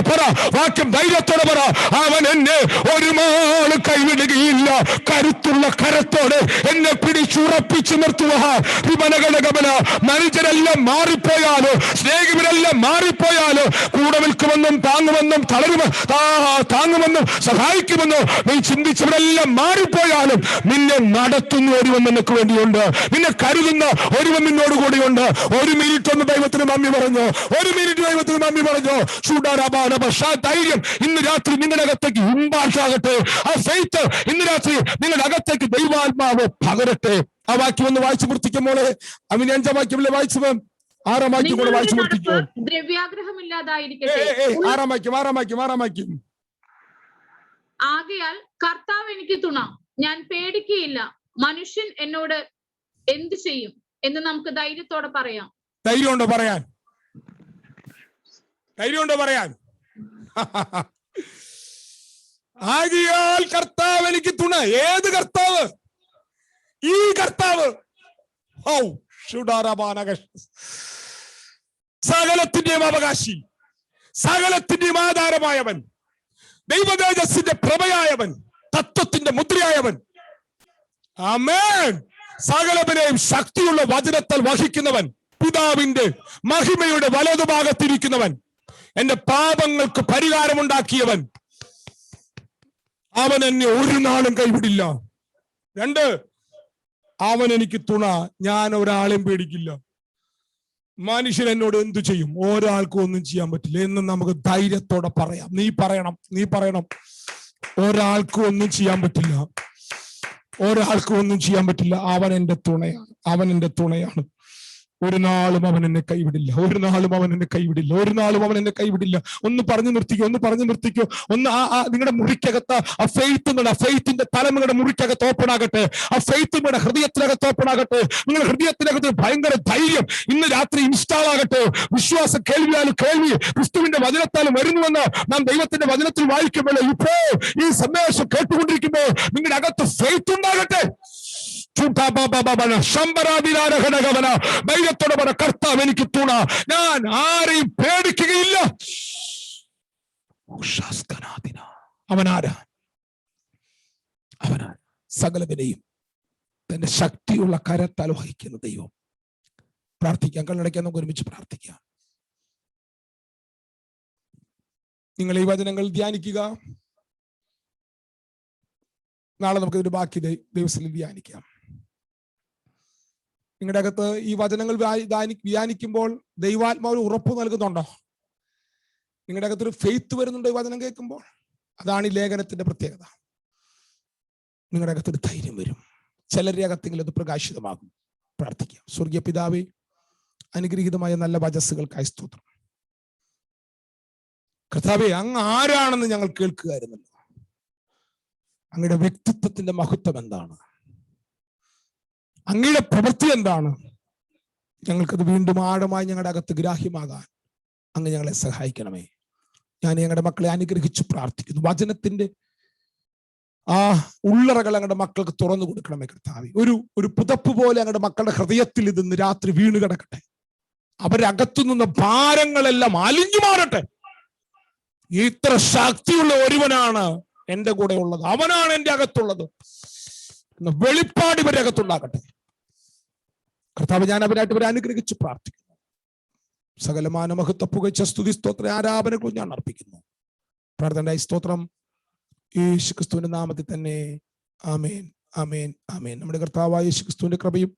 പറ, വാക്യം ധൈര്യത്തോടെ പറ. അവൻ എന്നെ ഒരു നാളും കൈവിടുകയില്ല. കരുത്തുള്ള കരത്തോടെ എന്നെ പിടിച്ചുറപ്പിച്ചു നിർത്തുക. മനുഷ്യരെല്ലാം മാറിപ്പോയാലോ, സ്നേഹിതരെല്ലാം മാറിപ്പോയാലോ, കൂടെ നിൽക്കുമെന്നും താങ്ങുമെന്നും സഹായിക്കുമെന്നും നീ ചിന്തിച്ചവരെല്ലാം മാറിപ്പോയാലും നിന്നെ നടത്തുന്ന ഒരുവൻ നിനക്ക് വേണ്ടിയുണ്ട്. നിന്നെ കരുതുന്ന ഒരുവൻ നിന്നോട് കൂടിയുണ്ട്. ഒരു മിനിറ്റ് ഒന്ന് ദൈവത്തിന് നന്ദി പറഞ്ഞു. ഒരു മിനിറ്റ് ദൈവത്തിന് നന്ദി പറഞ്ഞു. ധൈര്യം ഇന്ന് രാത്രി നിങ്ങളുടെ അകത്തേക്ക് ഇമ്പാർട്ടാകട്ടെ. ആ ഫെയ്ത്ത് ഇന്ന് രാത്രി നിങ്ങളുടെ അകത്തേക്ക് ദൈവാത്മാവ് പകരട്ടെ. ആ വാക്യം ഒന്ന് വായിച്ചു പൂർത്തിക്കുമ്പോളെ. അവന് 5-ാം വാക്യമല്ലേ വായിച്ചത്? 6-ാം വാക്യം കൂടെ വായിച്ചു പൂർത്തിക്കോ. ദ്രവ്യാഗ്രഹമില്ലാതായിരിക്കട്ടെ. 6-ാം വാക്യം. ആകയാൽ കർത്താവ് എനിക്ക് തുണ, ഞാൻ പേടിക്കുകയില്ല. മനുഷ്യൻ എന്നോട് എന്തു ചെയ്യും എന്ന് നമുക്ക് ധൈര്യത്തോടെ പറയാം. ധൈര്യമുണ്ടോ പറയാൻ? ധൈര്യമുണ്ടോ പറയാൻ? ആകയാൽ കർത്താവ് എനിക്ക് തുണ. ഏത് കർത്താവ്? ഈ കർത്താവ്. സകലത്തിന്റെയും അവകാശി, സകലത്തിന്റെയും ആധാരമായവൻ, ദൈവതേജസ്സിന്റെ പ്രഭയായവൻ, തത്വത്തിന്റെ മുദ്രയായവൻ. ആമേൻ. സകലത്തിനെയും ശക്തിയുള്ള വചനത്താൽ വഹിക്കുന്നവൻ, പിതാവിന്റെ മഹിമയുടെ വലതുഭാഗത്തിരിക്കുന്നവൻ, എന്റെ പാപങ്ങൾക്ക് പരിഹാരമുണ്ടാക്കിയവൻ. അവൻ എന്നെ ഒരു നാളും കൈവിടില്ല. 2, അവൻ എനിക്ക് തുണ, ഞാൻ ഒരാളെയും പേടിക്കില്ല. മനുഷ്യൻ എന്നോട് എന്തു ചെയ്യും? ഒരാൾക്കും ഒന്നും ചെയ്യാൻ പറ്റില്ല എന്ന് നമുക്ക് ധൈര്യത്തോടെ പറയാം. നീ പറയണം. ഒരാൾക്കും ഒന്നും ചെയ്യാൻ പറ്റില്ല. ഒരാൾക്കും ഒന്നും ചെയ്യാൻ പറ്റില്ല. അവൻ എന്റെ തുണയാണ്. ഒരു നാളും അവൻ എന്നെ കൈവിടില്ല. ഒന്ന് പറഞ്ഞു നിർത്തിക്കോ. ഒന്ന് നിങ്ങളുടെ മുറിക്കകത്ത് ആ ഫെയ്ത്തിന്റെ തലം നിങ്ങളുടെ മുറിക്കകത്ത് ഓപ്പൺ ആകട്ടെ. ആ ഫെയ്ത്ത് നിങ്ങളുടെ ഹൃദയത്തിനകത്ത് ഓപ്പൺ ആകട്ടെ. നിങ്ങളുടെ ഹൃദയത്തിനകത്ത് ഭയങ്കര ധൈര്യം ഇന്ന് രാത്രി ഇൻസ്റ്റാൾ ആകട്ടെ. വിശ്വാസ കേൾവിയാലും കേൾവി ക്രിസ്തുവിന്റെ വചനത്താലും വരുന്നുവെന്ന് നാം ദൈവത്തിന്റെ വചനത്തിൽ വായിക്കുമ്പോൾ, ഇപ്പോ ഈ സന്ദേശം കേട്ടുകൊണ്ടിരിക്കുമ്പോൾ നിങ്ങളുടെ അകത്ത് ഫെയ്ത്ത് ഉണ്ടാകട്ടെ. ധൈര്യത്തോടെ പറ, കർത്താവ് എനിക്ക് തുണ, ഞാൻ ആരെയും പേടിക്കുകയില്ല. അവനാരാ? സകലതിനെയും തന്റെ ശക്തിയുള്ള കരത്താൽ വഹിക്കുന്ന ദൈവം. പ്രാർത്ഥിക്കാം. കണ്ണടയ്ക്കാൻ നമുക്ക് ഒരുമിച്ച് പ്രാർത്ഥിക്കാം. നിങ്ങൾ ഈ വചനങ്ങൾ ധ്യാനിക്കുക. നാളെ നമുക്ക് ഇതിന്റെ ബാക്കി ദിവസത്തിൽ ധ്യാനിക്കാം. നിങ്ങളുടെ അകത്ത് ഈ വചനങ്ങൾ ധ്യാനിക്കുമ്പോൾ ദൈവാത്മാവ് ഉറപ്പ് നൽകുന്നുണ്ടോ? നിങ്ങളുടെ അകത്തൊരു ഫെയ്ത്ത് വരുന്നുണ്ടോ ഈ വചനം കേൾക്കുമ്പോൾ? അതാണ് ഈ ലേഖനത്തിന്റെ പ്രത്യേകത. നിങ്ങളുടെ അകത്തൊരു ധൈര്യം വരും. ചിലരുടെ അകത്തെങ്കിലും അത് പ്രകാശിതമാകും. പ്രാർത്ഥിക്കാം. സ്വർഗീയ പിതാവേ, അനുഗ്രഹീതമായ നല്ല വചസ്സുകൾക്കായി സ്തോത്രം. കർത്താവേ, അങ്ങ് ആരാണെന്ന് ഞങ്ങൾ കേൾക്കുകയായിരുന്നല്ലോ. അങ്ങയുടെ വ്യക്തിത്വത്തിന്റെ മഹത്വം എന്താണ്? അങ്ങയുടെ പ്രവൃത്തി എന്താണ്? ഞങ്ങൾക്കത് വീണ്ടും ആഴമായി ഞങ്ങളുടെ അകത്ത് ഗ്രാഹ്യമാകാൻ അങ്ങ് ഞങ്ങളെ സഹായിക്കണമേ. ഞാൻ ഞങ്ങളുടെ മക്കളെ അനുഗ്രഹിച്ചു പ്രാർത്ഥിക്കുന്നു. വചനത്തിന്റെ ആ ഉള്ളറകൾ ഞങ്ങളുടെ മക്കൾക്ക് തുറന്നു കൊടുക്കണമേ കർത്താവേ. ഒരു പുതപ്പ് പോലെ ഞങ്ങളുടെ മക്കളുടെ ഹൃദയത്തിൽ ഇതിന്ന് രാത്രി വീണ് കിടക്കട്ടെ. അവരകത്തു നിന്ന് ഭാരങ്ങളെല്ലാം അലിഞ്ഞു മാറട്ടെ. ഇത്ര ശക്തിയുള്ള ഒരുവനാണ് എന്റെ കൂടെ ഉള്ളത്, അവനാണ് എന്റെ അകത്തുള്ളത്. വെളിപ്പാട് ഇവരെ അകത്തുണ്ടാകട്ടെ കർത്താവ്. ഞാൻ അവരായിട്ട് അനുഗ്രഹിച്ച് പ്രാർത്ഥിക്കുന്നു. സകലമാന മഹത്വ പുകച്ച സ്തുതി സ്തോത്ര ആരാധനകളും ഞാൻ അർപ്പിക്കുന്നു. പ്രാർത്ഥന സ്തോത്രം യേശു ക്രിസ്തുവിന്റെ നാമത്തിൽ തന്നെ. ആമേൻ, ആമേൻ, ആമേൻ. നമ്മുടെ കർത്താവായ യേശു ക്രിസ്തുവിന്റെ കൃപയും